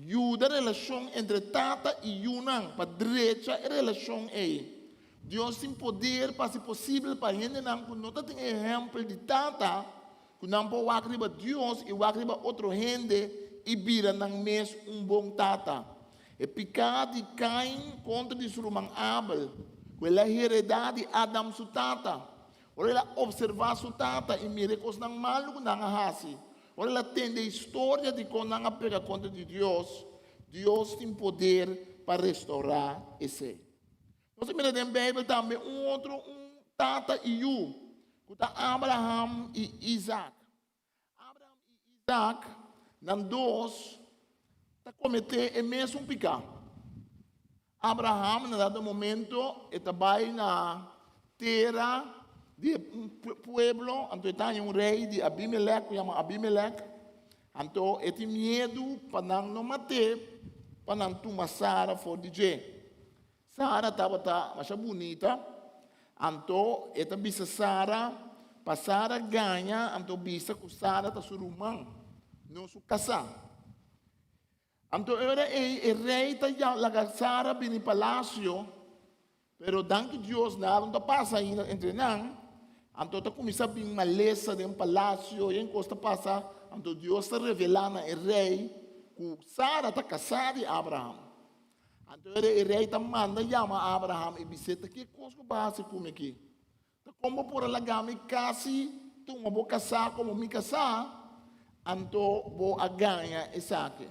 ajudar a relação entre tata e Yunan, para direita a relação aí. Deus tem poder para, se possível, para a gente não tem exemplo de tata, que não pode arribar Deus e arribar outro gente e vira não mesmo bom tata. E pecado de Caim contra de seu irmão Abel, com a heredade de Adam sua tata. Ora ela observar sua tata e mira coisas não maluco não hasi. Ora ela tem a história de quando não pega contra de Deus. Deus tem poder para restaurar esse. Nós mira na Bíblia também outro tata e que está Abraham e Isaac. Abraham e Isaac, não dois, está cometendo o mesmo pecado. Abraham, no dado momento, estava na terra de um pueblo, então tem rei de Abimelech, que chama Abimelech. Então, ele tem medo para não matar, para não tomar Sara for DJ. Sara estava mais bonita, então, ele bisa Sara, para Sara ganha, então bisa que Sara está sua irmã, não sua casa. Então, o rei está lá, Sara vem no palácio, pero danke Deus, não passa ainda entre nós. Então, está começando a vir uma maleza de palácio, e enquanto passa, então Deus está revelando ao rei que Sara está casada com Abraham. Então, o rei está mandando chamar Abraham e dizer, que coisa que você come aqui? Como por ela me casi, tu não vou casar como me casar, então vou ganhar esse aqui.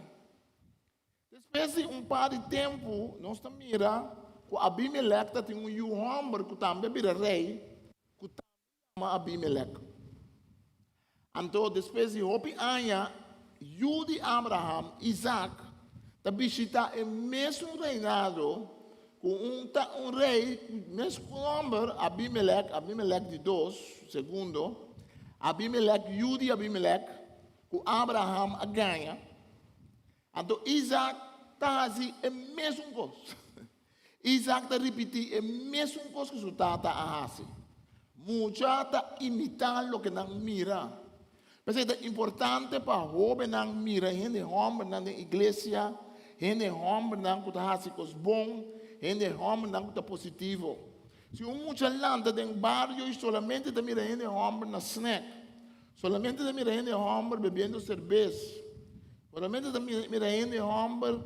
Depois de par de tempo, nós estamos mirando que Abimelech tem homem que também vira rei, que chama Abimelech. Então, depois de hopi anos, Jude Abraham, Isaac, está visitando o mesmo reinado com um rei, mesmo homem, Abimelech de dois, segundo, Abimelech, Jude Abimelech, que Abraham ganha. Então, Isaac está fazendo a mesma coisa. Isaac está repetindo a mesma coisa que o tata faz. Muitos está imitando o que não mira. Mas é importante para o jovem não mira, gente homem na igreja, gente homem não está fazendo coisas boas, gente homem não está positivo. Se muitos lá em barrio e solamente está mira gente homem na snack, solamente está mira gente homem bebendo cerveja, solamente está mira gente homem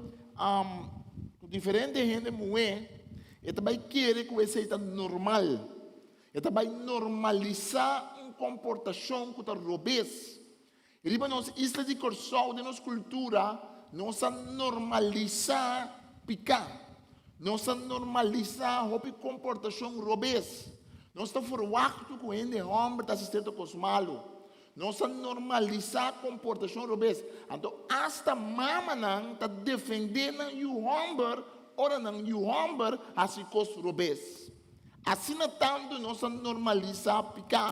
diferente gente mulher, e também quer que isso seja normal. E também normalizar comportação que está robês. E riba nos isla de Corsol, de nossa cultura, nós normalizar picar. Nós normalizar a comportação robês. Nós estamos forward com ele, homem, está assistindo com os malos. Nós normalizar a comportação robês. Então, hasta mama não está defendendo o homem, ora não o homem, assim com os robês. Assim, tanto nós normalizar picar.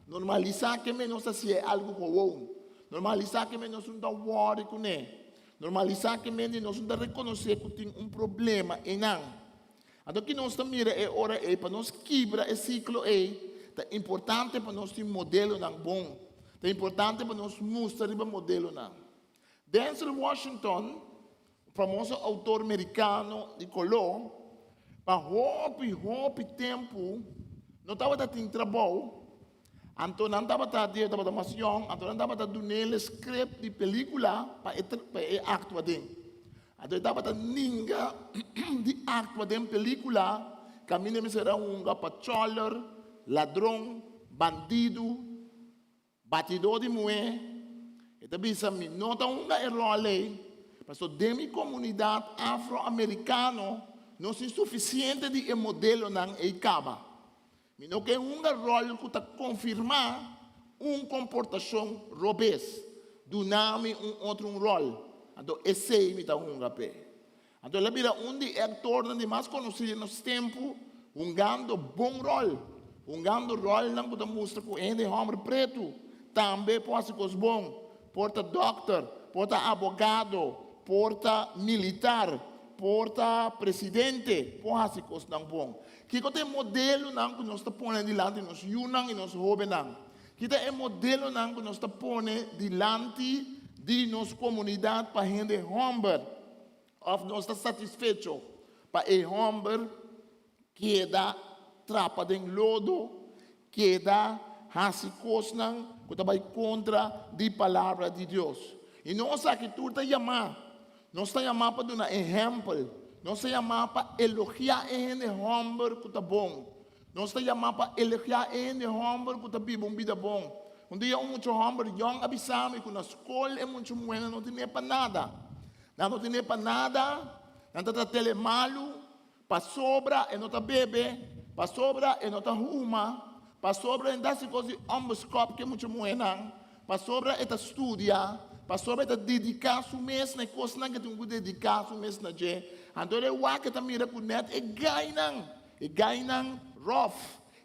Normalizar que nós é algo comum. Normalizar que nós não estamos worried com ele. Normalizar que nós não estamos reconhecer que tem problema em nós. Então, que nós estamos mirando é hora para nós quebrar esse ciclo é importante para nós ter um modelo não bom. É importante para nós mostrar o modelo não. Denzel Washington, o famoso autor americano de color, para hope tempo, não estava tendo trabalho. Então, não estava tendo formação, então não estava dando ele script de película para actuar dentro. Então, estava dando ninguém de actuar dentro película, caminho me será patroller, ladrão, bandido, batidor de mulher. Então, bisa me nota role, mas dentro da comunidade afro-americana, não é suficiente de modelo não é caba. Não que rol que está confirmar comportação robês, do nome outro rol. Então, esse é o pé. Então, ela vira de ator de mais conhecido nos tempos, gando bom rol. Gando rol não que mostra que é homem preto, também pode ser bom. Porta doctor, porta abogado, porta militar, porta presidente, pode ser coisa não bom. Que tem modelo não que nós está pondo diante nos junang e nos jovens não. Que tem modelo não que nós está pondo diante de nossa comunidade para gente homem, ou nós está satisfeito para o homem que dá trapa de lodo, que dá hasi coisa não que vai contra a palavra de Deus. E nós aqui tudo está chamando, nós está chamando para dar um exemplo. Nós estamos chamando para elogiar o homem que está bom. Nós estamos chamando para elogiar o homem que está bom, vida bom. Dia muito homem, young abisame, que na escola é muito bueno, não tem para nada. Não tem para nada, não está tele malo, para sobra e não está bebe, para sobra e não está ruma, para sobra e não está coisa homoscópica que é muito bueno, para sobra e está estudia, para sobra e está dedicar su mês na coisa que tem que dedicar su mês na je. Então, o que está mirando com net é ganham rough,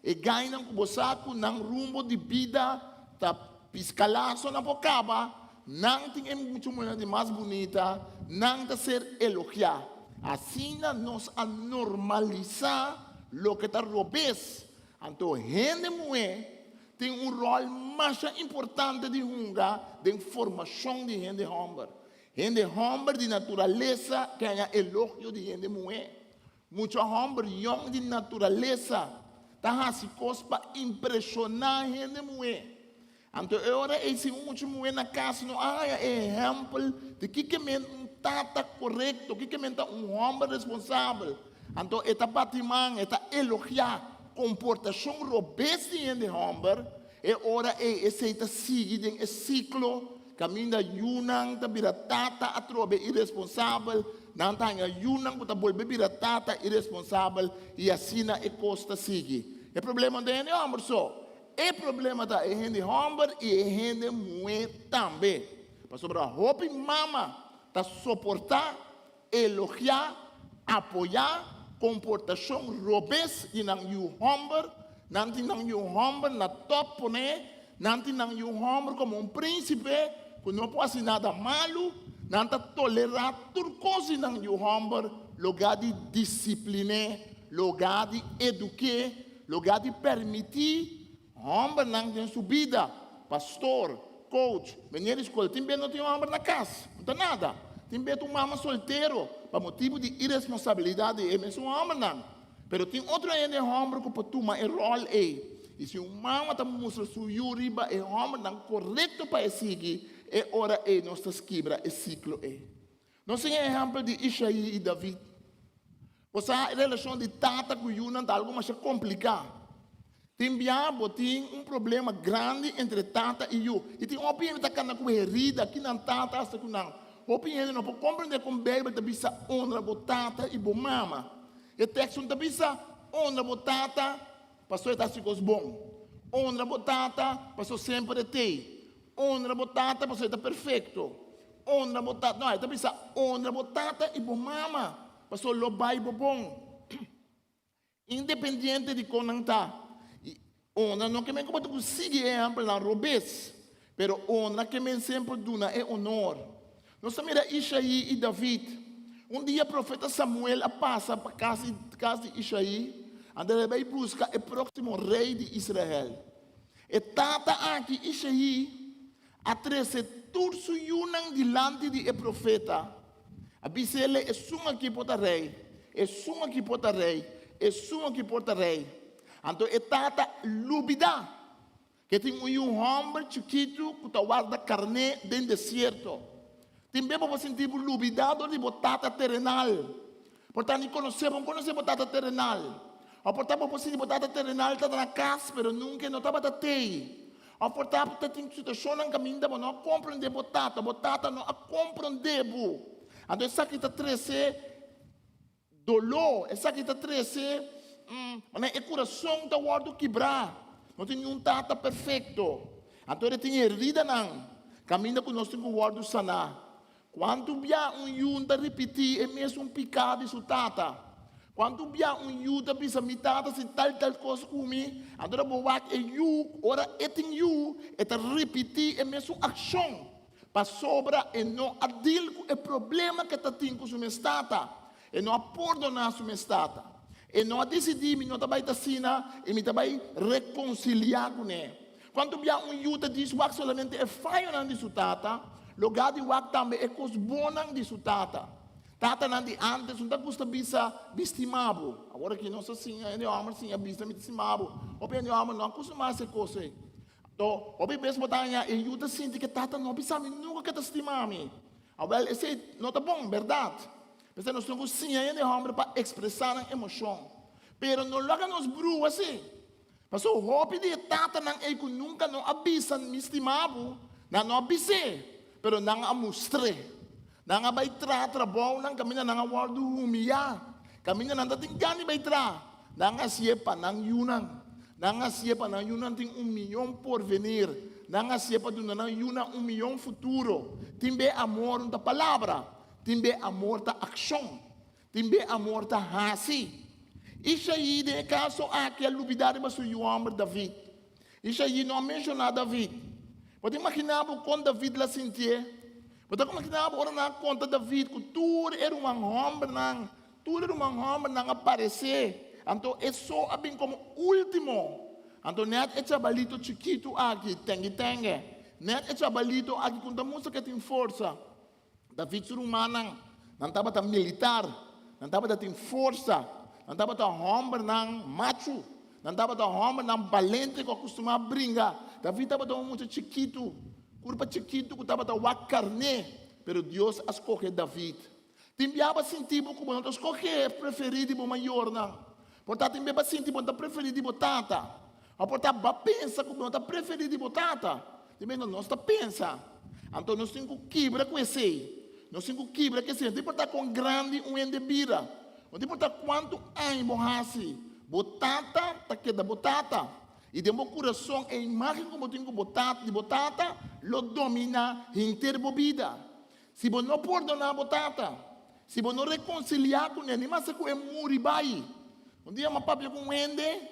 é ganham com você com não rumo de vida, tá piscalaço na bocaba, não tem muito mais bonita, não está ser elogiar. Assim, nós a normalizar o que está robês. Então, gente mulher tem rol mais importante de hungar, de formação de gente homem. Gente homem de natureza que é elogio de gente mulher. Muitos homens young de natureza está assim coisa para impressionar gente mulher. Então, agora esse muito mulher na casa não há exemplo de que um tata correto, que homem responsável. Então, esta batimão, esta elogiar comportação robusta de gente homem, é hora esse seguir esse ciclo. Caminho yunang ta biratata atrobe irresponsável, não tanga yunang ta bolbe biratata irresponsável e assim é costa sigue. É problema da gente homem só. É problema da gente homem e gente mulher também. Para sobre a roupa e mama ta suportar, elogiar, apoiar comportação robusta de não you homem, não tem não you homem na top né, não tem não you homem como príncipe. Que não pode ser nada malo, não está tolerar tudo coisa não o homem, lugar de disciplinar, lugar de educar, lugar de permitir, homem não tem subida, pastor, coach, menino de escola, tem bem não tem homem na casa, não tem nada, tem bem um homem solteiro, por motivo de irresponsabilidade, é mesmo homem não, mas tem outro homem que pode tomar o rol aí. E se um homem está mostrando sua yuriba, é homem não correto para seguir. É hora nós estamos quebrar esse ciclo. Nós temos exemplo de Isaí e David. Você a relação de tata com Yuna está algo mais complicado. Timbia botin problema grande entre tata e eu. E tem uma opinião que está com herida aqui na tata hasta que não. Opinião não pode compreender com bebê que bisa honra bo tata e bo mama. E texto não bisa honra bo tata, pastor está se bom. Honra bo tata, pastor sempre tem. Honra bo tata, pastor está perfeito. Honra bo tata, não, está bisa honra bo tata e bo mama, pastor lo bai bo bom. Independente de como está. Honra não que me como tu sigue exemplo na robes, pero honra que me sempre duna é honor. Nós mira Isaí e David. Dia o profeta Samuel passa para casa de Isaí, onde ele vai buscar o próximo rei de Israel. E tata aqui Isaí a treze turso yunang dilante de profeta. A bisele é suma que porta rei, é suma que porta rei, é suma que porta rei. Então, tata lubida, que tem homem chiquito que guarda carne dentro do deserto. Também vamos sentir lubidado de batata terrenal. Portanto, conhecemos batata terrenal. Ou portanto, vamos sentir batata terrenal está na casa, mas nunca não está batata. Ou portanto, tem situação na caminho, mas não compreende batata não compreende. Então, essa aqui está treze dolor, essa aqui está treze mas o coração está guardado quebrar. Não tem nenhum tata perfeito. Então ele tem herida não. Caminha com nós tem que guardar sanar. Quando via yunta repetir é mesmo picado de tata. Quando via yunta bisa mitata se tal coisa comigo. Agora vou ver ora tem repetir é mesmo ação. Para sobra e não adil o problema que está tendo com sua estata. E não perdonar sua estata. E não decidir, não vai assina e me vai reconciliar com ele. Quando via yuta diz que solamente é falho de sua tata, lugar de wak também é coisa boa de sua tata. Tata não de antes, não custa bisa bistimabo. Agora que não assim, é homem sim, é bisa bistimabo. O bem homem não custa mais essa coisa. Então, o bem mesmo tanya e yuta sente que tata não bisa nunca que te estimar me. Agora esse não tá bom, verdade? Mas nós temos sim ainda homem para expressar a emoção. Pero não logo nos bru assim. Mas o hope de tata não é que nunca não avisa me estimado, não avisa, pero não a mostre, não a vai trabalho, não caminha não a guardo humilhar, caminha não tem gani vai não a siepa não yunan tem 1 milhão por venir, não a siepa do não yunan 1 milhão futuro, tem bem amor da palavra. Timbe amor da ação, timbe amor da hasi. Isso aí de caso aqui a lubidade mas o homem David. Isso aí não menciona David. Pode imaginar quando David lá sentia. Pode imaginar agora na conta David que tudo era homem não aparecer. Então é só bem como último. Então net é trabalhito chiquito aqui tengue. Net é trabalhito aqui com a música que tem força. David sur manang, não estava militar, não estava tem força, não estava homem não macho, não estava homem não valente que costumava brincar. David estava muito chiquito, curva chiquito que estava a carne, pero Deus escolheu David. Timbiaba sentir como não escolher preferido do maior não. Portanto timbiaba sentir como preferido do tata. A portanto pensa como não preferido do tata. Timbiaba não está pensa. Então nós temos que quebrar com esse. Nós temos que quebrar que não importa com grande endebira. Não importa quanto é borrasse. Botata, tá queda botata. E de meu coração, a imagem como eu tenho botata, lo domina inteira bebida. Se você não perdonar botata, se você não reconciliar com ele, mas se você muribai. Dia uma papi com ende,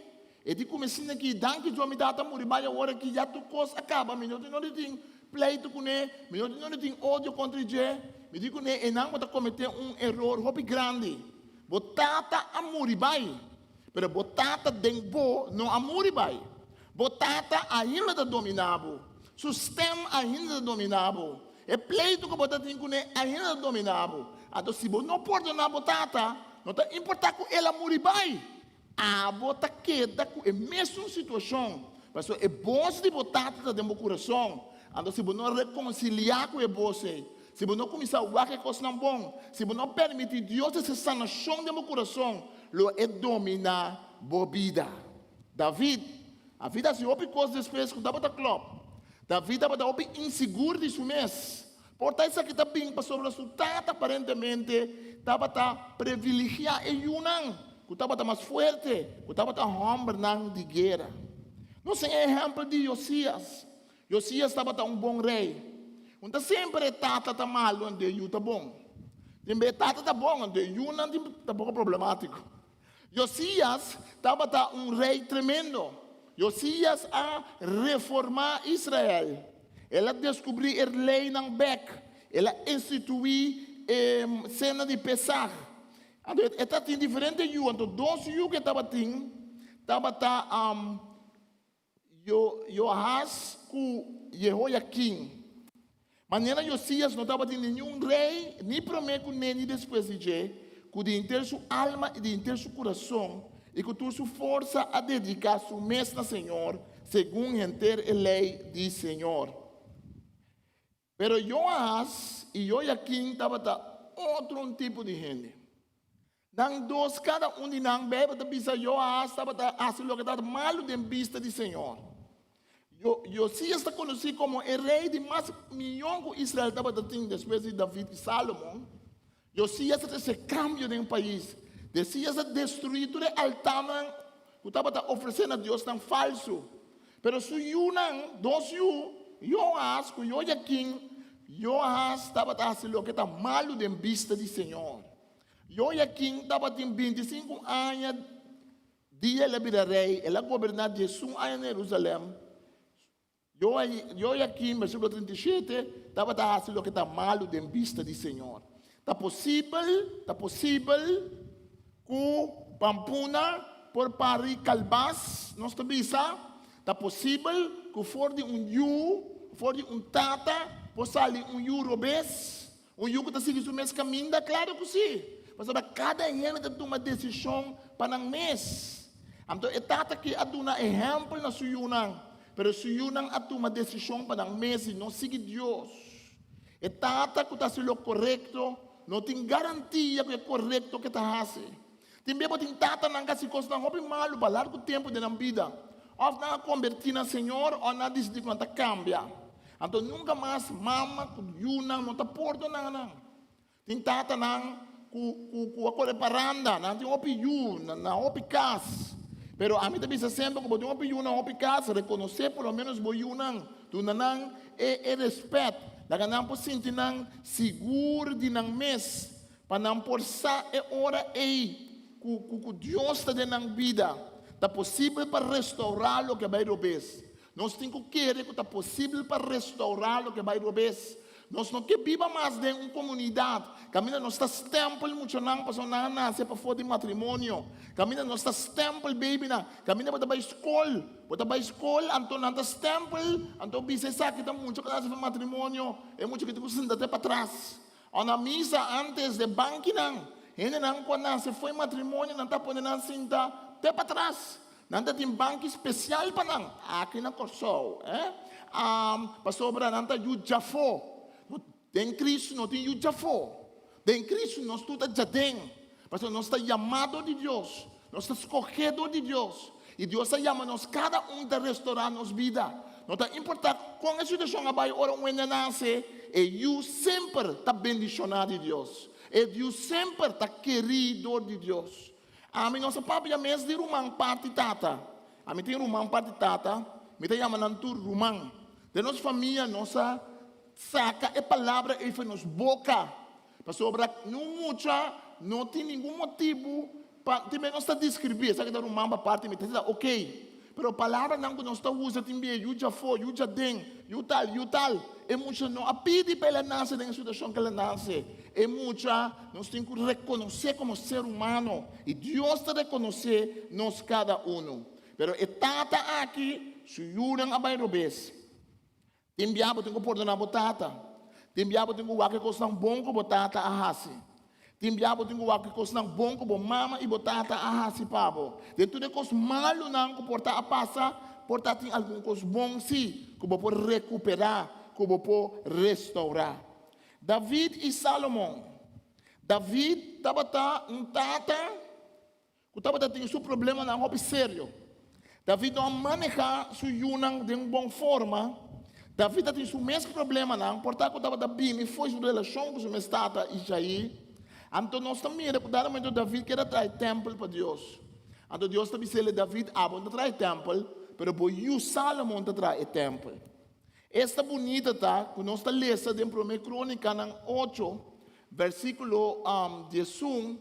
e de comecei aqui, danke jo me data muribai, agora que já tu coisa acaba, me não tem pleito com ele, me não tem ódio contra ele. Me digo que ele não pode cometer erro hobby grande. Botata amuribai, pero botata dengbo não amuribai. Botata ainda está dominado, sistema ainda está dominado. É pleito que botata tem com ele ainda está dominado. Então se você não perdonar botata, não está importa com ele amuribai. A bota queda com a mesma situação, mas é bom de botata dentro do coração. Então se você não reconciliar com você. Se você não começar a ver que coisa não bom, se você não permitir Deus essa sanação do meu coração, lo é dominar a vida. David, A vida se opi coisas depois que estava club. Da vida estava opi inseguro de su mês. Portanto, isso aqui está bem para sobre o resultado, aparentemente, estava privilegiado e unang, que estava mais forte, que estava homem de guerra. Não sei exemplo de Josias. Josias estava bom rei. Então sempre tata malo onde eu está bom. Também tata está bom onde eu não está pouco problemático. Josias estava rei tremendo. Josias a reformar Israel. Ela descobriu a lei ng Bek. Ela instituiu cena de Pesach. Ela tem diferente yu. Então, dois yu que estava Joás com Jehoiakim. Maneira Josias não estava tendo nenhum rei, nem prometo nem depois de que de inteiro sua alma e de inteiro seu coração e com toda sua força a dedicar seu mês no Senhor, segundo inteira a lei do Senhor. Pero Joás e Joaquim estavam outro tipo de gente. Nang dois, cada de nang bebe da bisa Joás estava fazendo o que estava malo de vista do Senhor. Josias está conhecido como o rei de mais milhão que Israel estava tendo depois de David e Salomão. Josias esse cambio de país. Josias destruir todo o altar que estava oferecendo a Deus tão falso. Pero se Yunang, dois Joás com Joaquim, Joás estava fazendo o que está malo de vista do Senhor. Joaquim estava com 25 anos, dia ele vira rei, ele governar 16 anos em Jerusalém. Joaquim, versículo 37, estava fazendo o que está malo de vista do Senhor. Está possível que Pampuna, por pari calbas, não está bisa. Está possível que for de tata, por sair yu robês, yu que está seguindo o mesmo caminho, claro que sim. Mas cada ano tem uma decisão para o mês. Então, é tata que aduna exemplo na sua yunang. Pero se Yunang a uma decisão para o mês e não sigue Deus. É tata que está sendo correto, não tem garantia que é correto que está fazendo. Também tem tata não se coisa não houve malo para largo tempo de na vida. Ou não convertir na Senhor ou não decidir quando cambia. Então nunca mais mama com Yunang não está porto não. Tem tata não com a cor paranda, não tem opi yu, não opi cas. Pero a mim também sempre que eu tenho uma casa, reconhecer pelo menos o yunang, tu nanang é respeito, daí não por sentir nang seguro de nang mês, para não por sa é hora aí, que Deus está dando vida, tá possível para restaurar o que vai romper. Nós temos que querer que tá possível para restaurar o que vai romper. Nós não queremos viver mais em uma comunidade. Caminha nós está templo muito não para não nascer para fora de matrimônio. Caminha nós está templo baby na. Caminha para escola, então não está templo, então bisa sabe que muito que nasce para matrimônio, é muito que tu senta até para trás. Ou na missa antes de banque não. Ele não quando nasce foi matrimônio não está podendo sentar até para trás. Não tem banco especial para não. Aqui na Corsol, pastor Branham está Jafo. Tem Cristo, não tem Jafo. Tem Cristo, nós tudo já tem. Mas nós estamos chamados de Deus. Nós estamos escolhidos de Deus. E Deus está chamando cada a restaurar nossa vida. Não está importante com a situação vai ora um nasce. E eu sempre está bendicionado de Deus. E Deus sempre está querido de Deus. A mim nossa papai já mesmo de rumang parte tata. A mim tem rumang parte tata. Me tem chamando tu rumang. De nossa família, nossa saca a palavra e foi nos boca. Pastor, não tem nenhum motivo para também não está descrever, sabe que uma parte me diz, ok, pero a palavra não que nós está usando também, eu já foi, eu já tem, eu tal, é muito não a pedir para ela nascer na situação que ela nasce, é muito nós temos que reconhecer como ser humano e Deus está reconhecer nós cada um. Pero etata aqui, se eu não abaixo bes. Timbiabo tenho perdonar botata. Timbiabo tenho que coisa bom com botata a hasi. Timbiabo tenho que coisa bom com mama e botata a hasi pabo. De tudo coisa malo não que portar a passa, portar tem algum coisa bom sim, que vou recuperar, que vou restaurar. David e Salomão. David estava tata, que estava tendo seu problema na roupa sério. David não maneja sua yunang de uma boa forma. David tem o mesmo problema, não. Portanto, quando David foi sua relação com sua estata e aí, então nós também recordamos que David quer trazer templo para Deus. Então Deus também disse David, não traz templo, mas o Salomão traz templo. Esta bonita tá, que nós está lendo em 1 Crônica 8, versículo 11,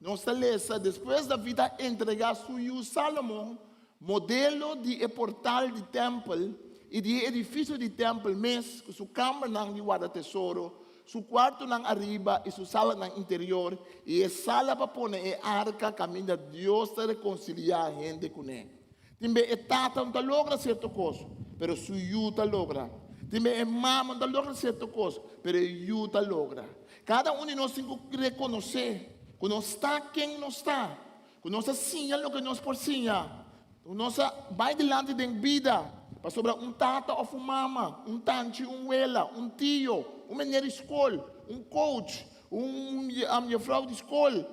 nós está lendo, depois David entregar seu Salomão, modelo de portal de templo e de edifício de templo mesmo, com sua câmara de guarda tesouro, seu quarto na arriba e sua sala na interior, e a sala para pôr a arca, caminho de Deus para reconciliar a gente com ele. Também a tata não logra certa coisa, mas sua yuta logra. Também a mama não logra certa coisa, mas a yuta logra. Cada um de nós tem que reconhecer que nós está quem nós está, que nós sinha o que nós por sinha, que nós vai delante da vida, para sobre tata ou uma mama, tante, ela, tio, menino de escola, coach, minha vrouw de escola,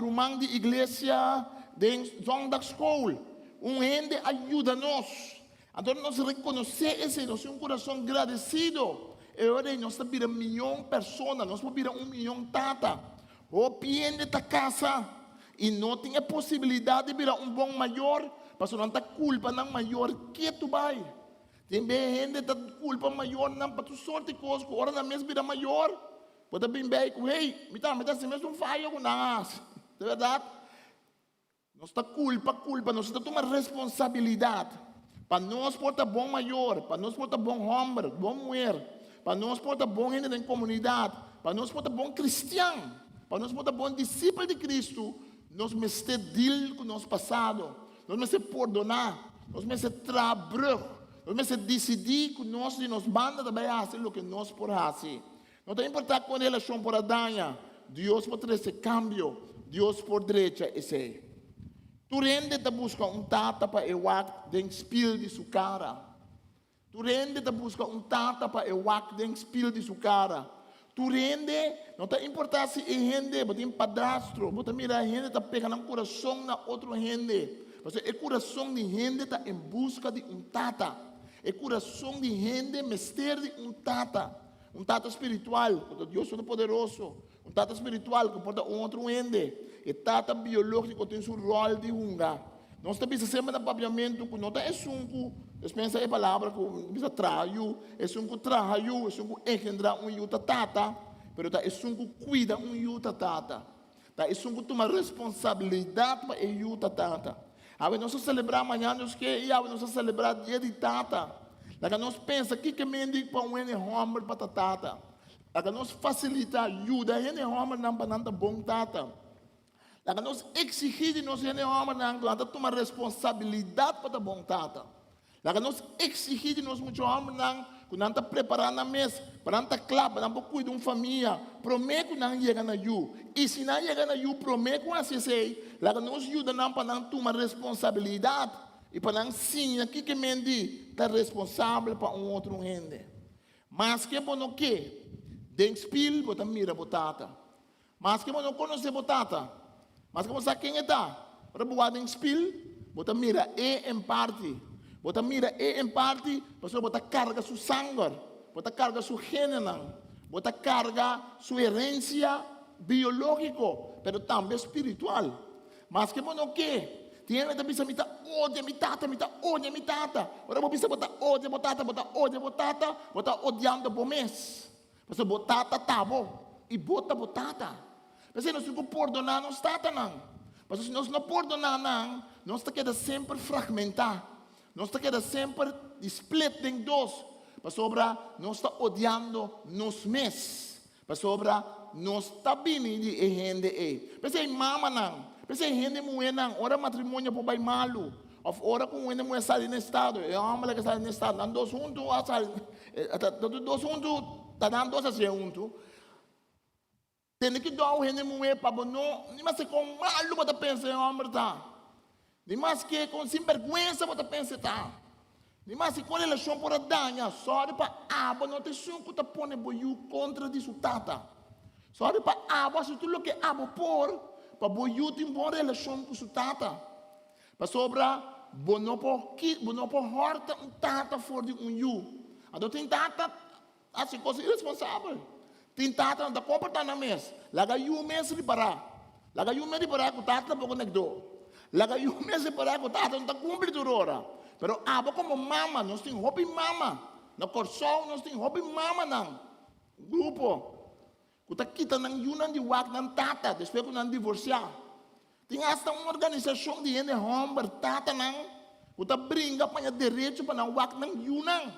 romang de igreja, de zondagschool, gente ajuda-nos. Então nós reconhecer esse, nós temos um coração agradecido. Agora nós estamos virando 1 milhão de pessoas, nós estamos virando 1 milhão de tata. O piende da casa e não tem a possibilidade de virar um bom maior, mas não tem culpa não maior que tu vai. Tem gente que tem culpa maior não para tu sorte coisa, agora na mesma vira maior. Pode bem bem, hey, me dá se mesmo falha com nós, de verdade. Nós está culpa, nós está tomando responsabilidade. Para nós portar bom maior, para nós portar bom homem, bom mulher, para nós portar bom gente na comunidade, para nós portar bom cristiano, para nós portar bom discípulo de Cristo, nós mestre deal com o nosso passado, nós mestre perdonar, nós mestre trabalhar, nós mestre decidir que nós de nos banda também fazer o que nós por fazer. Não tem importância com relação por a danha, Deus pode ter esse cambio, Deus por direita esse. Tu rende te busca tata para ewak den spil de sua cara. Tu rende te busca tata para ewak den spil de sua cara. Tu rende, não tem importância se rende, botem padrastro, botem mira rende tá pegando coração na outro rende. Porque o coração de rende está em busca de tata. O coração de rende mestre de tata espiritual, porque Deus é poderoso. Tata espiritual que pode outro rende. E tata biológico tem seu rol de hunga. Nós estamos sempre no papiamento que não é sunco. Eu penso a palavra que bisa traio, é sunco traio, é sunco engendra yuta tata, pero é sunco cuida yuta tata. É sunco toma responsabilidade para yuta tata. Aí nós celebrar amanhã nós que nós celebrar dia de tata. Lá nós pensa que mendigo para homem para tata. Lá nós facilita ajuda homem não para nada bom tata. Lá nós exigir de nós homem não tomar responsabilidade para bom tata. Lá nós exigir de nós muito homem não está preparando a mesa, para não claro, não cuidar de uma família, promete que não chega na ju. E se não chega na ju, promete que não se sei, lá nós ajuda não para não tomar responsabilidade e para não sim aqui que mendi está responsável para outro rende. Mas que bom o que? Den spil, bota mira botata. Mas que bom não conhece botata. Mas que bom sabe quem está? Para botar den spil, bota mira em parte. Bota mira em parte, pastor bota carga sua sangue, bota carga sua gênero, bota carga sua herência biológica, mas também espiritual. Mas que bom o que? Tinha que pensar mita odia mi tata. Ora vou pensar bota odia botata, bota odiando por mês. Pastor botata tabo e bota botata. Mas nós não perdonar nós tata não. Mas se nós não perdonar não, nós está queda sempre fragmentar. Nós está queda sempre split em dois. Para sobra, nós está odiando nos mesmos. Para sobra, nós está vindo de gente. Mas é mama não. Mas é gente mulher não. Ora matrimônio por bem malo. Ora com gente mulher sai no estado. Eu amo que sai no estado. Não dois juntos, dois juntos, tá dando dois assim juntos. Tem que dar o gente mulher para não. Mas é com malo para pensar em homem tá. Mas que com sinvergüenza você pensa tá. Mas com relação por a danha, só para não te sunco te pone boiu contra de tata. Só para se tu lo que abo por, para boiu tem boa relação com sua tata. Para sobra, bonopo horta tata for de you. Então tem tata, assim, coisa irresponsável. Tem tata, não comporta na mesa. Laga you mês reparar. Laga you mês reparar que o tata pouco negdo. Laga you mês reparar que o tata não cumpre tudo hora. Pero como mama, nós tem hobby mama. Na Corsol, nós tem hobby mama não. Grupo. Que kita nang yunan di wak ng tata, depois que nang divorciar. Tem hasta uma organização de gente homem, tata nang, que brinca para o direito para não wak ng yunan.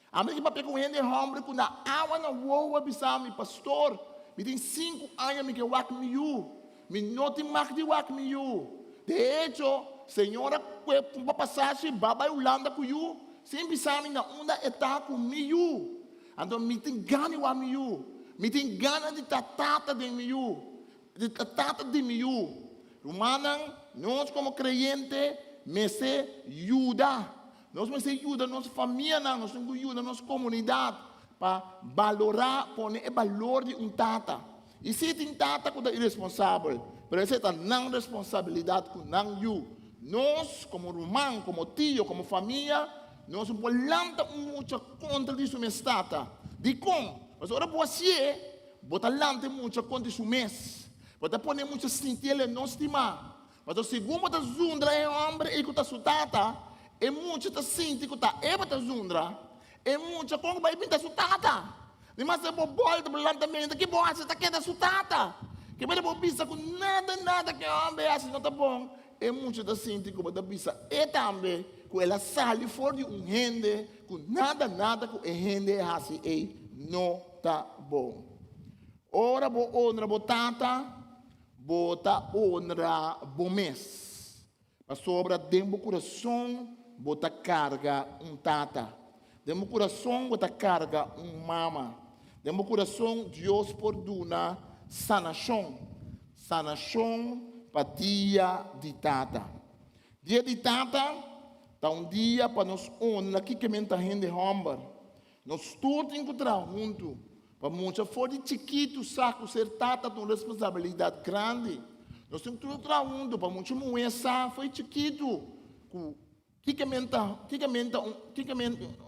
A mim que papel com gente homem, que na awa na woa bisa mi pastor, me tem 5 anos me que wak mi yu, me não tem mais de wak mi yu. De hecho, senhora, que para passar se baba Holanda com yu, sempre sabe na onda etapa com mi yu. Então me tem gani wa mi yu. Me tem gana de tatata de miu, de tatata de miu. Romanang, nós como crente, me se ajuda. Nós me se ajuda nossa família, nós temos que ajudar nossa comunidade para valorar, poner o valor de tata. E se tem tata que é irresponsável, mas essa é não responsabilidade que não you. Nós como romano, como tio, como família, nós voltamos muito contra isso mesmo tata. De como? Mas ora você, bota lante muito contra o mês. Bota pôr muito sentido não estimar. Mas o segundo bota zundra é homem e que está sutata. É muito está sentindo que está bota zundra. É muito como vai pintar sutata. Mas é bom volta para lantamento que boa você está querendo sutata. Que vai dar pista com nada que homem é assim não tá bom. É muito está sentindo que bota pista e também que ela sai fora de rende com nada que rende é assim é não tá bom. Ora bo honra bo tata, bota honra bo mês. Para sobra dentro do coração, bota carga tata. Dentro do coração, bota carga mama. Dentro do coração, Deus perdona sanação. Sanação para dia de tata. Dia de tata, tá dia para nós honrar que menta rende homem. Nós todos encontramos juntos. Para muitos for de chiquito, saco, ser tata, tem responsabilidade grande. Nós encontramos juntos. Para muitos mulheres, foi chiquito. Que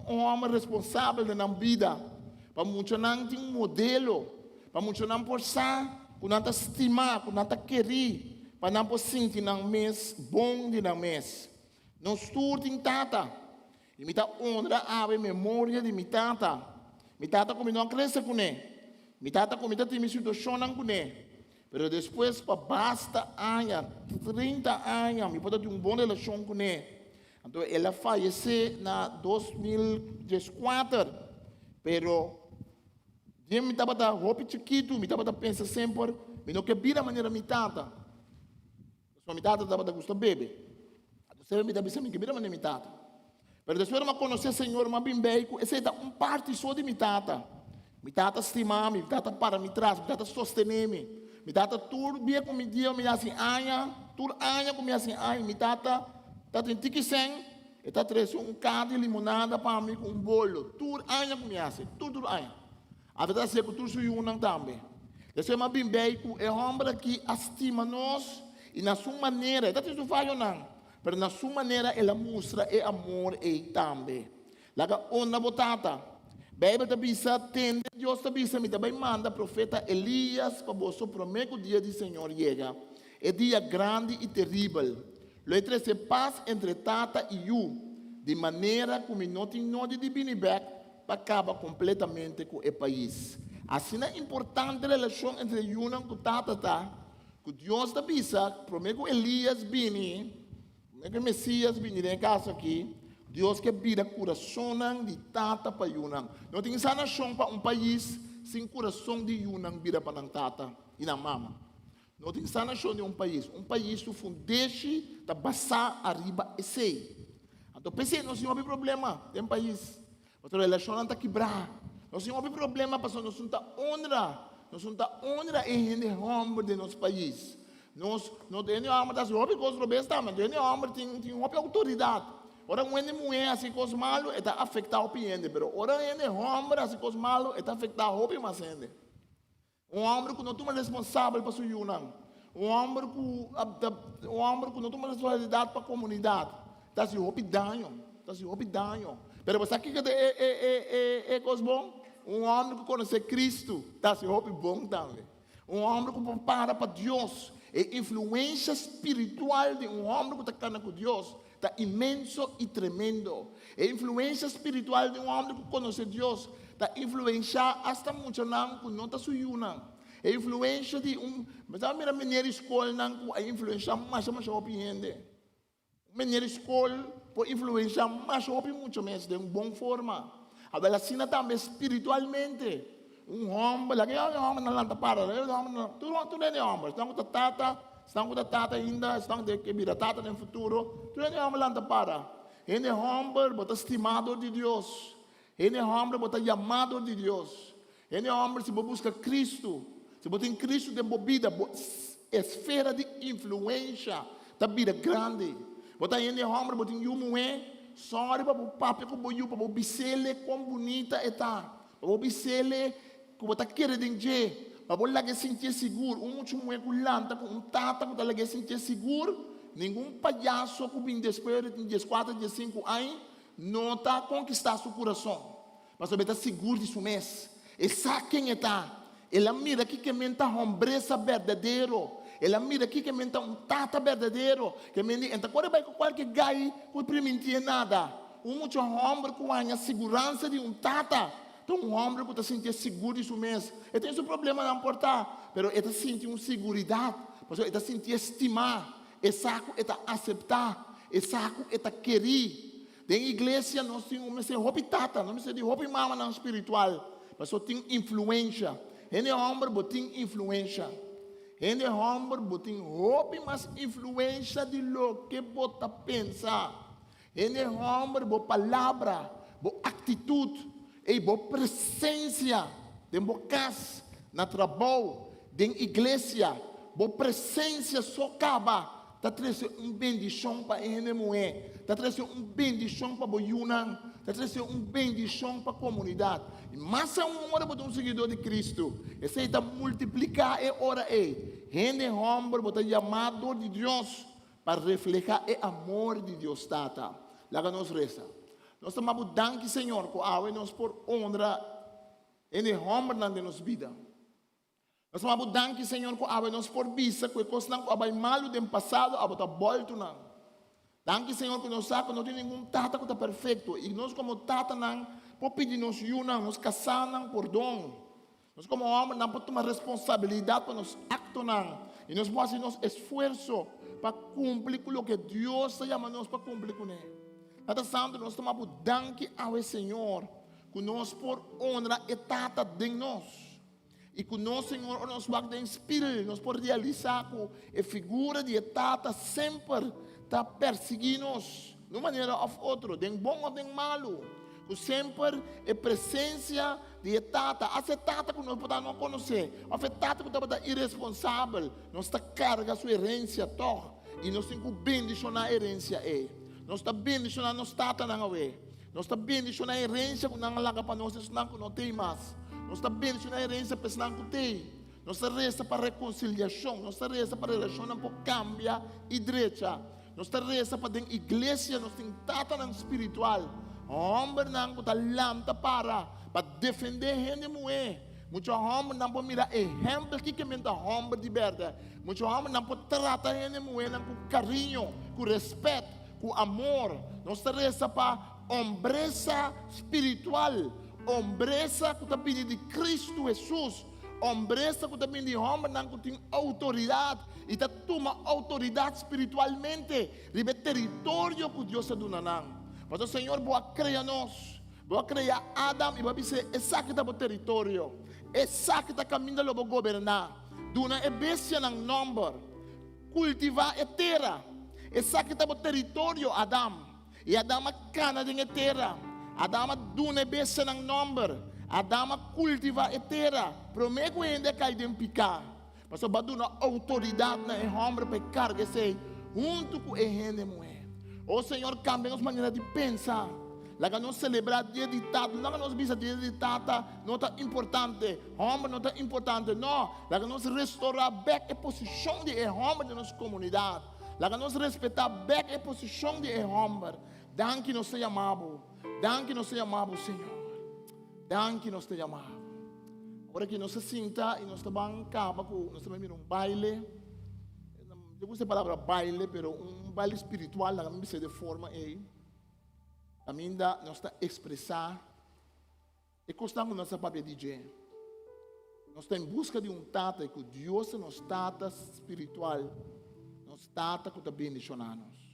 um homem responsável na vida. Para muitos não tem modelo. Para muitos não pode estar, que não estimar, que não querer. Para não pode sentir um mês bom de um mês. Nós todos em tata. E me honra a memória de mi tata. Mi tata como não cresce com ele. Mi tata como tem uma situação com ele. Mas depois, para basta anos, 30 anos, me pode ter uma boa relação com ele. Então, ela faleceu em 2014. Pero, eu me estava roupa chiquito, me estava pensando sempre, me não queria a maneira mi tata. Só mi tata estava gostando de beber. Então, me estava pensando, me queria a maneira mi tata. Pero depois eu conheci o Senhor, mas bem bem, essa é parte só de mi tata. Mi tata estimar, mi tata para me trás, mi tata sostener-me. Mi tata tudo bem com mi dia, me assim, tudo anha com mi assim, mi tata tem tiquisem, e tá trazendo carne de limonada para mim com bolo. Tudo anha com mi assim, tudo anha. A verdade é que tudo sou eu também. Depois mas bem bem, é homem que estima nós e na sua maneira, tá tudo falho não. Mas na sua maneira, ela mostra o amor e também. Laga onda botata. Bíblia tabisa tende, Deus tabisa, me também manda profeta Elias para você prometer que o dia do Senhor chega. É dia grande e terrível. Letra se paz entre tata e you, de maneira como não tem nada de binibec, para acabar completamente com o país. Assim é importante a relação entre you e o tata, que Deus tabisa, prometer que Elias vini. Que o Messias vir em casa aqui, Deus quer vira coração de tata para Yunang. Não tem sanação para país sem coração de Yunang vira para tata e na mama. Não tem sanação de país que fundeixe da basa arriba e sei. Então, pensei, nós temos problema em país. Outra relação não está quebrada. Nós temos problema porque nós não está honra e gente homem de nosso país. Nós não temos homem das roupas que os robês também. Nós temos homem tem uma autoridade. Ora, uma mulher assim coisa malo está afetando o cliente, mas ora homem assim coisa malo está afetando o roupa mais gente. Um homem que não toma responsável para sua Yunang. um homem que não toma responsabilidade para a comunidade. Está se roubando, Mas você aqui que é coisa bom? Um homem que conhece Cristo, está se roubando bom também. Um homem que para Deus. A influência espiritual de um homem que está com Deus está imenso e tremendo. A influência espiritual de um homem que conhece Deus está influenciando hasta muito não que não está suindo. A influência de mas a minha maneira escola não a influência mais opinião. Maneira escola pode influenciar mais muito mais de uma boa forma. Agora assim também espiritualmente. Um homem, lagi um homem na lanta para, tu não é homem, estão com a tata ainda, estão de que vira tata no futuro, tu não é homem lanta para. Ele é homem, bota estimado de Deus. Ele é homem, bota chamado de Deus. Ele é homem, se busca Cristo, se bota em Cristo de vida, esfera de influência da vida grande. Bota ele é homem, bota em humor, sorry para o papo com o para o bisele quão bonita está, o bisele que você quer dizer, para você sentir seguro, muito mulher com tata que você sentir seguro, nenhum palhaço que vem depois de 4, de 5 anos, não está conquistar seu coração. Mas você está seguro de seu mês. E sabe quem está? Ela mira aqui que menta hombreza verdadeiro. Ela mira aqui que menta tata verdadeiro. Que menta, então quando vai com qualquer gai, não permitir nada. Muito homem com a segurança de tata. Então, um homem que está sentindo seguro de si mesmo. Ele tem esse problema não importar, mas ele está sentindo segurança, ele está sentindo estimar, ele está aceitar, ele está querer. Na igreja, nós temos roupa tata, não temos roupa mama não espiritual, mas só tem influência. Ele homem que tem influência. Ele homem que tem roupa, mas influência de lo que você pensa. Ele homem que palavra, atitude. E boa presença de casa, na trabalho, de igreja, boa presença só acaba, está trazendo uma bendição para a mulher, está trazendo uma bendição para o Yunnan, está trazendo uma bendição para a comunidade. Mas é hora para um seguidor de Cristo, esse está multiplicar é hora é, gente homem para chamado de Deus para refletir o amor de Deus tata. Lá nos resta. Nós estamos dando Senhor, que a nós por honra em homem na nossa vida. Nós estamos dando Senhor, que a nós por vista, que coisa não vai mal do passado, a botar volta não. Danke Senhor, que nós sabemos que não tem nenhum tata que está perfeito. E nós como tata não, por pedir nos unam, nos casar não por dom. Nós como homem não podemos tomar responsabilidade para nos actos não. E nós podemos fazer nosso esforço para cumprir com o que Deus chama nós para cumprir com ele. Nós estamos dando ao Senhor que nós por honra e tata de nós. E que nós, Senhor, nós vamos inspirar, nós por realizar que a figura de tata sempre está perseguindo nós, de uma maneira ou outra, de bom ou de malo. Que sempre a presença de tata, essa tata que nós podemos não conhecer, a tata que está irresponsável, nós está carga sua herência, e nós temos que bendicionar a herência. Nós estamos bendicionando nós tata na away. Nós estamos bendicionando a herência que não laga para nós, não tem mais. Nós estamos bendicionando a herência para não que tem. Nós estamos resta para reconciliação, nós estamos resta para relação para cambiar e direita. Nós estamos resta para a igreja, nós temos tata na espiritual. Homem não está lanta para defender a gente mulher. Muitos homens não podem mirar exemplo que menta homem de verdade. Muitos homens não podem tratar a gente mulher com carinho, com respeito, com amor. Nós estamos para hombreza espiritual, hombreza que está vindo de Cristo Jesus, hombreza que está vindo de homem que tem autoridade e está toma autoridade espiritualmente no território que Deus está dando. Mas o Senhor vai criar nós, vai criar Adam e vai dizer essa que está no território, essa que está caminhando para governar, dona é bestia no número, cultivar a terra. Essa que está no território Adam. E Adam cana de terra. Adam duna besa ng number. Adam cultiva a terra. Promego ainda cai de picar. Mas ba duna autoridade na homem para carga se junto com a gente mulher. O Senhor cambia nossa maneira de pensar, Laga nós celebrar dia de tata, laga nós bisa dia de tata, não tá importante, homem não tá importante, não. Laga nós restaurar bem a posição de homem da nossa comunidade. Laga nós respeitar bem a posição de homem. Danke nós te amamos, danke nós te amamos, Senhor. Danke nós te amamos. Agora que nós se sinta e nós estamos nós estamos em baile. Eu uso a palavra baile, mas baile espiritual, la bisa de forma aí. Ainda nós está expressar e constamos nossa papel DJ. Nós estamos em busca de tata que Deus nos tata espiritual, nos tata que está bendicionando-nos.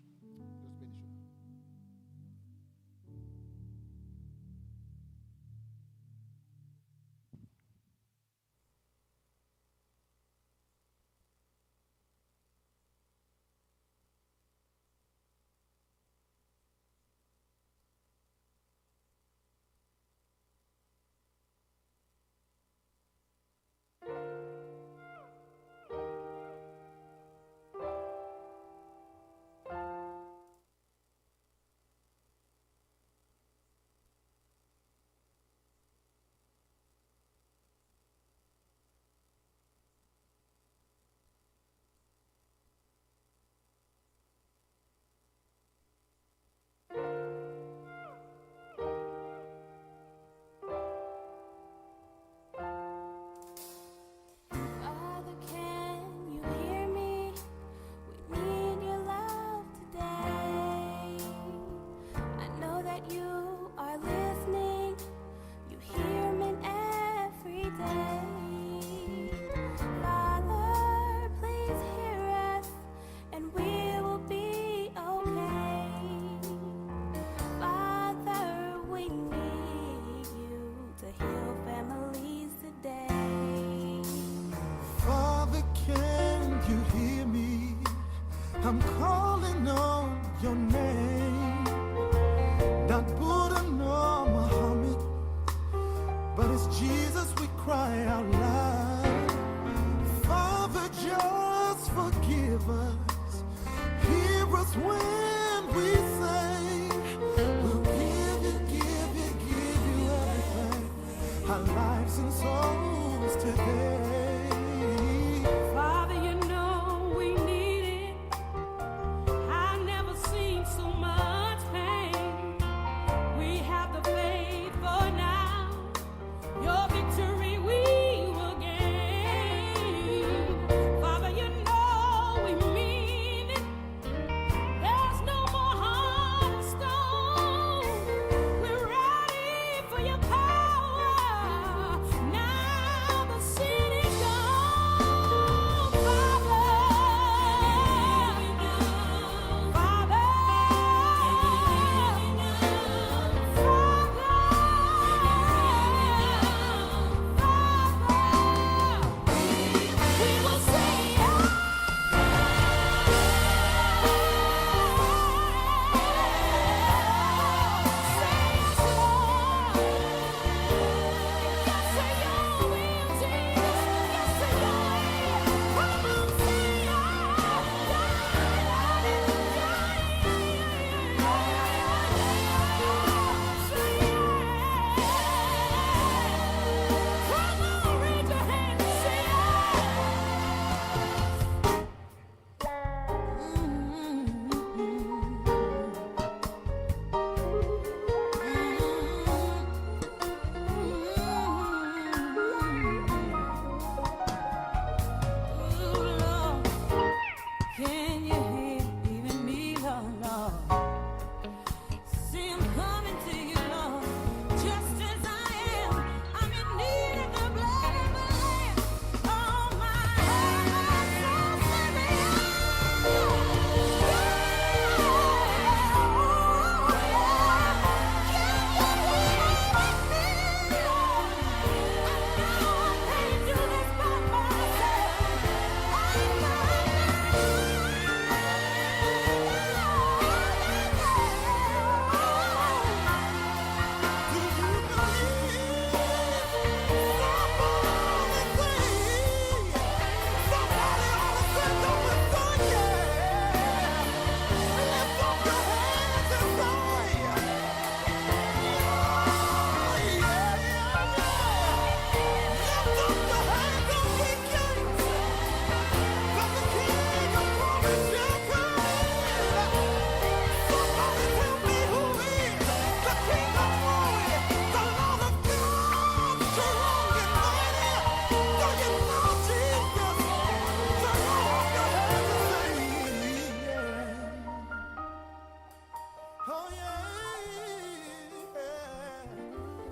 Oh yeah.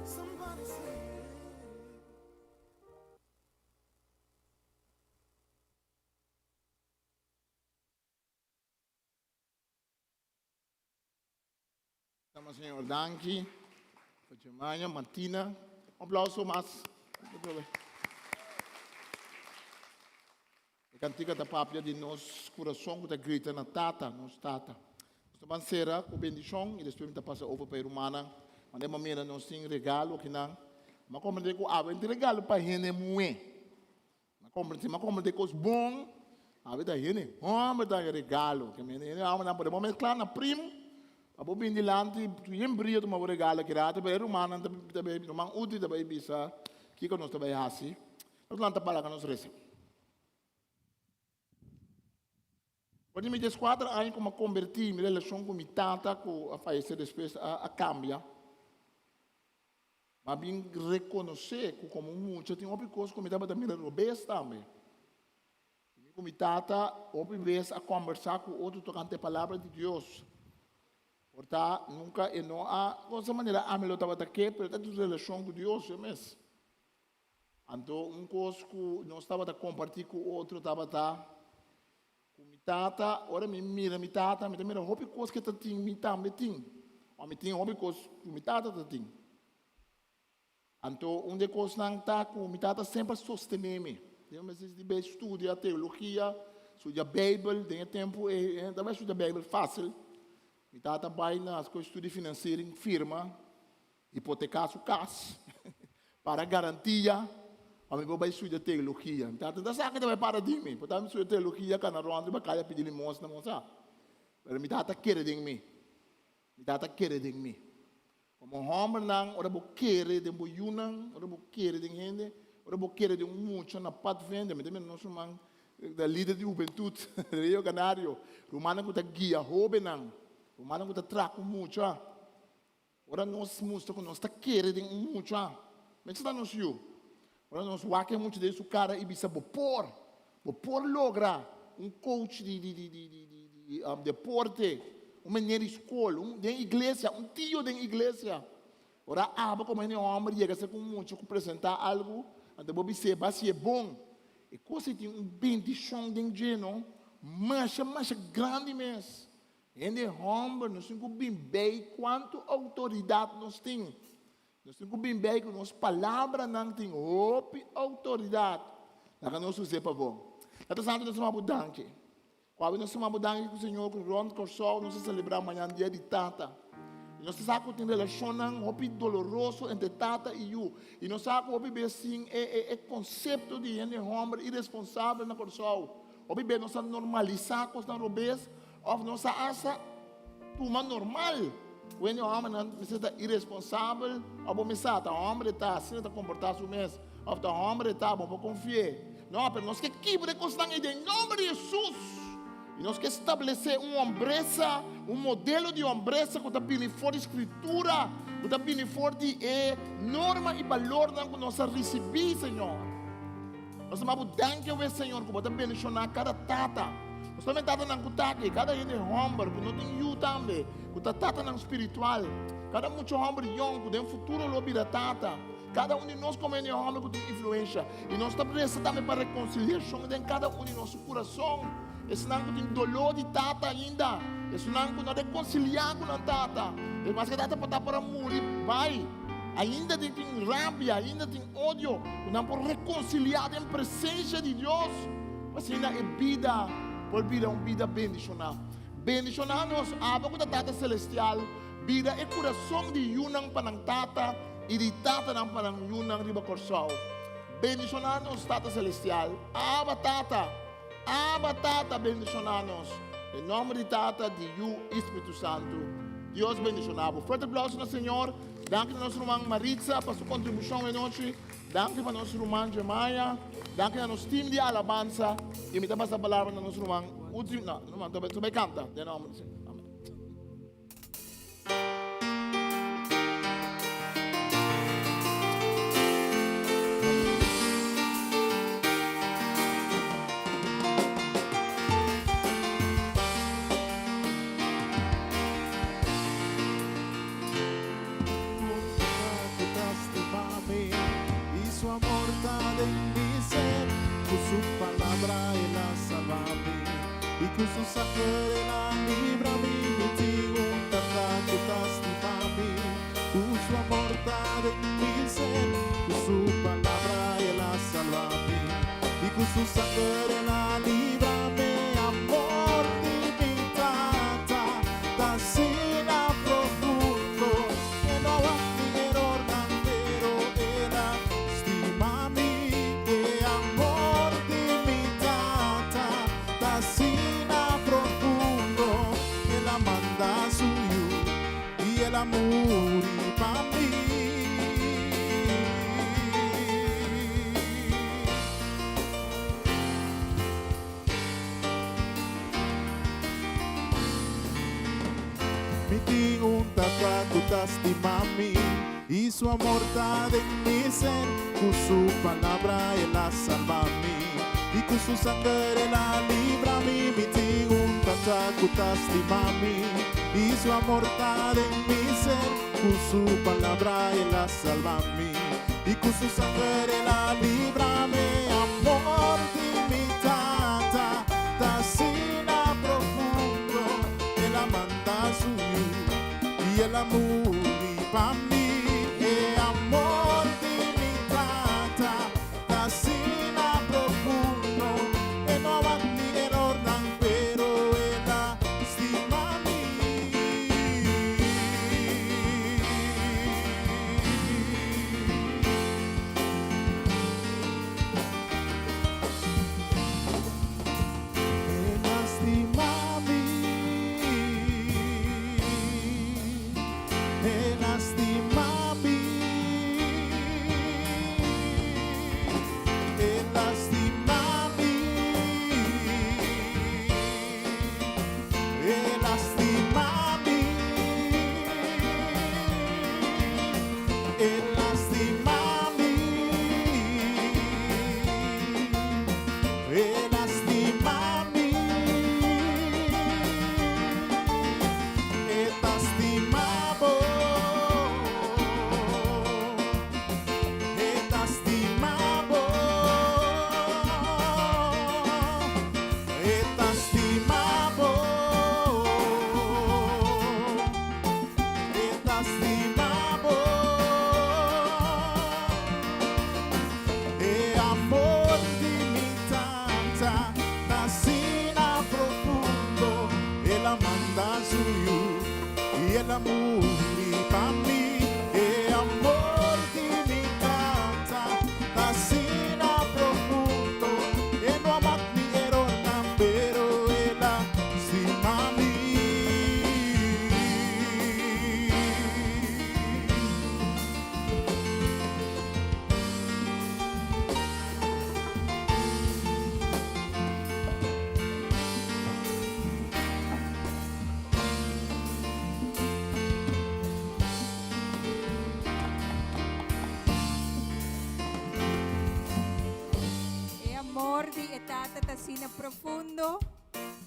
Somebody say. Chama Senhor, danke. Manhã, Martina. Aplauso mais. A cantiga da papia de nosso coração que grita na tata, nos tata. Nós vamos ser com bendição e depois me passa over para a irmã. Mas de maneira nós temos regalo que não. Mas como de que há um regalo para gente muito. Mas como de coisas bom, há da gente, homem da regalo. Que me né, há uma por momento claro na primo. Abo bindi lanti, yung brio to regalo kirata, pero rumana tabi rumang uti tabi bisa, kiko nos tabi hasi. Nós lanta para que nos reza. Quando me diz 4 anos como converti minha relação com minha tata, com a falecer depois a cambia. Mas bem reconhecer que como muito tinha uma coisa como estava também robês também. Com minha tata, outra vez a conversar com outro tocante a palavra de Deus. Portanto, nunca e não há, de essa maneira, a melhor estava aqui, mas é uma relação com Deus mesmo. Então, coisa que nós estava a compartilhar com o outro, estava com minha tata, agora me mira minha tata, me mira, houve coisa que tem, me também tem. Ou me tem, houve coisa que minha tata tem. Então, onde coisa não está, com minha tata sempre sosteneme. Eu me diz de estudar teologia, estudar a Bíblia, tem tempo, também estudar a Bíblia fácil. Mi tata vai nas coisas de financeiro em firma, hipotecar sua casa, para garantia, a minha vai estudar teologia. Mi tata, dá que vai para de mim, portanto, estudar teologia, que na ronda, vai cair pedir limosna, moça. Mas mi tata quer de mim. Mi tata quer de mim. Como homem não, ora bo quer de bo yunang, ora bo quer de gente, ora bo quer de muito na pat vende, mas também nós somos da líder de juventude, Rio Canário, romana que tá guia, hobenang. O mano que trago muito, ora nós mostramos que nós está querendo muito, mas está nos viu. Ora nós waque muito desse cara e bisa bopor logra coach de deporte, menino de escola, de igreja, tio de igreja. Ora aba como ele homem chega se com muito que apresentar algo, ande bobi se base é bom. E coisa tem bendição de não, mas grande mesmo. Ende homem, nós temos que bem quanto autoridade nós temos. Nós temos que bem que nossa palavra não tem autoridade. Lá nós usamos para bom. Até santo nós vamos mudar aqui. Quando nós vamos mudar aqui com o Senhor, com o Ron, com o Sol, nós vamos celebrar amanhã dia de tata. E nós sabemos que tem relação doloroso entre tata e eu. E nós sabemos que assim é conceito de homem irresponsável na Corsol. Obi nós normalizar coisas na robês. Of nossa asa, turma normal. Quando o homem não está irresponsável, ou me está, o homem está assim, está comportando-se mesmo. Ou o homem está, bom, confiar. Não, mas nós que quebrar constante em nome de Jesus. E nós que estabelecer hombreza, modelo de hombreza que está bem fora escritura, que está bem fora de norma e valor que nós recebemos, Senhor. Nós vamos dar que Senhor, que está bendicionar cada tata. Nós também estamos na cutaque, cada gente é homem, que não tem you também, que está na espiritual. Cada muito homem young, que tem um futuro lobby da tata. Cada um de nós como é homem que tem influência. E nós estamos precisando também para reconciliação de cada um de nosso coração. Esse não tem dolor de tata ainda. Esse não não reconciliar com a tata. Mas que a tata pode para morrer, vai. Ainda tem rabia, ainda tem ódio. Não pode reconciliar em presença de Deus. Mas ainda é vida. Por vida uma vida bendicional. Bendicional nós aba da tata celestial. Vida é coração de yunang panang tata e de tata nang panang yunang riba corsal. Bendicional nós tata celestial. Aba tata bendicional nós. Em nome de tata de you Espírito Santo. Deus bendicionado. Forte aplauso no Senhor. Danke a nosso irmão Maritza para sua contribuição em noite. Danke para nosso irmão Jeremiah. Danke a nosso time de alabança. E me dá essa palavra no nosso irmão. Não, também canta. De nome de Senhor. con su sangre la libra mi un tataco tastimami, con su amor de mi ser, con su palabra y la salva mí, y con su sangre la libra me amor limitata, tasina profundo, que no va ni error pero era stima mi amor limitata, tasina profundo, que la manda suyo y el amor para mí. Mi tengo un tatuaje tastimami y su amor está en mi ser, con su palabra y la salva mí y con su sangre la libra mí. Mi tengo un tatuaje tastimami y su amor está en mi ser, con su palabra y la salva mí y con su sangre la libra me amor limitata, tasina profundo, el amanda suyo y el amor para mí, el amor limitata, tasina profundo, e no va ni error pero ella estima mí. El amor para mí, el amor limitata, tasina profundo, e no amat ni error pero ella estima mí. Amor di etata tasina profundo,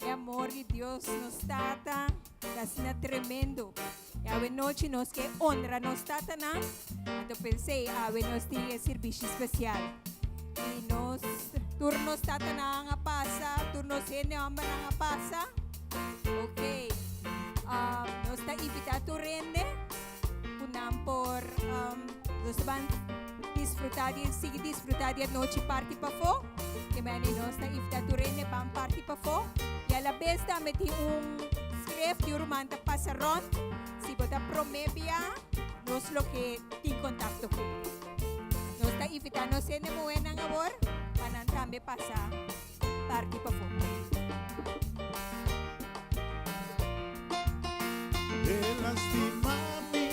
e amor di Dios nos tata tasina tremendo. E ave noche nos que honra nos tata na, então pensei ave nos tinha serviço especial. E nos turnos tata na nga pasa, turnos hene amba na nga pasa. Ok, nos ta invitado rende, unam por nos van sigue disfrutar de noche party pa fo, que me nos na invitado rende van party pa fo, e a la besta meti script de urmanta pasaron, si bota promebia, nos lo que ti contacto con. Nos ta invitado nos en buena ngabor, panan tambe pasa party pa fo. Lastimami,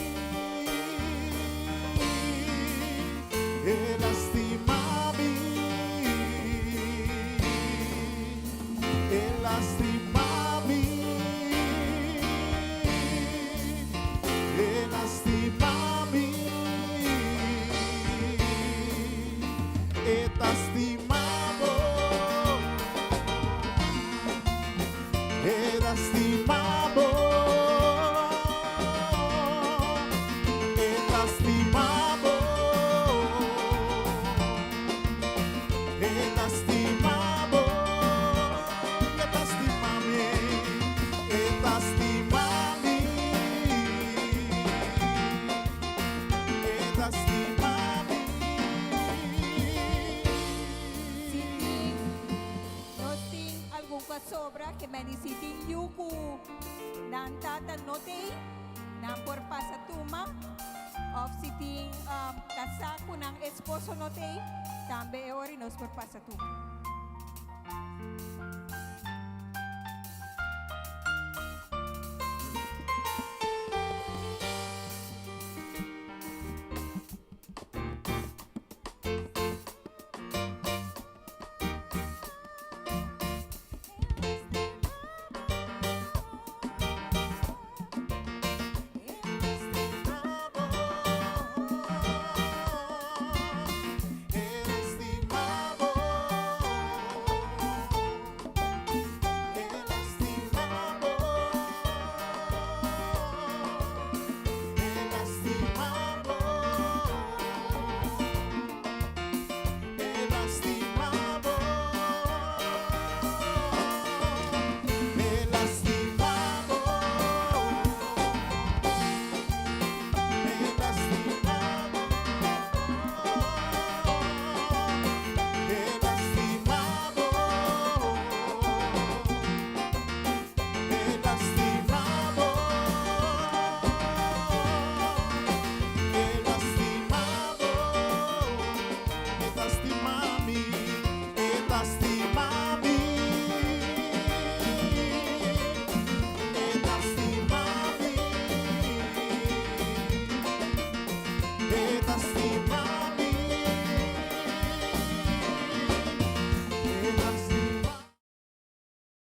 lastimami, lastimami, lastimami, lastimamo. que me siting yuku ng tata note ng por pasatuma of siting kasako ng esposo note tambe ori nos por pasatuma.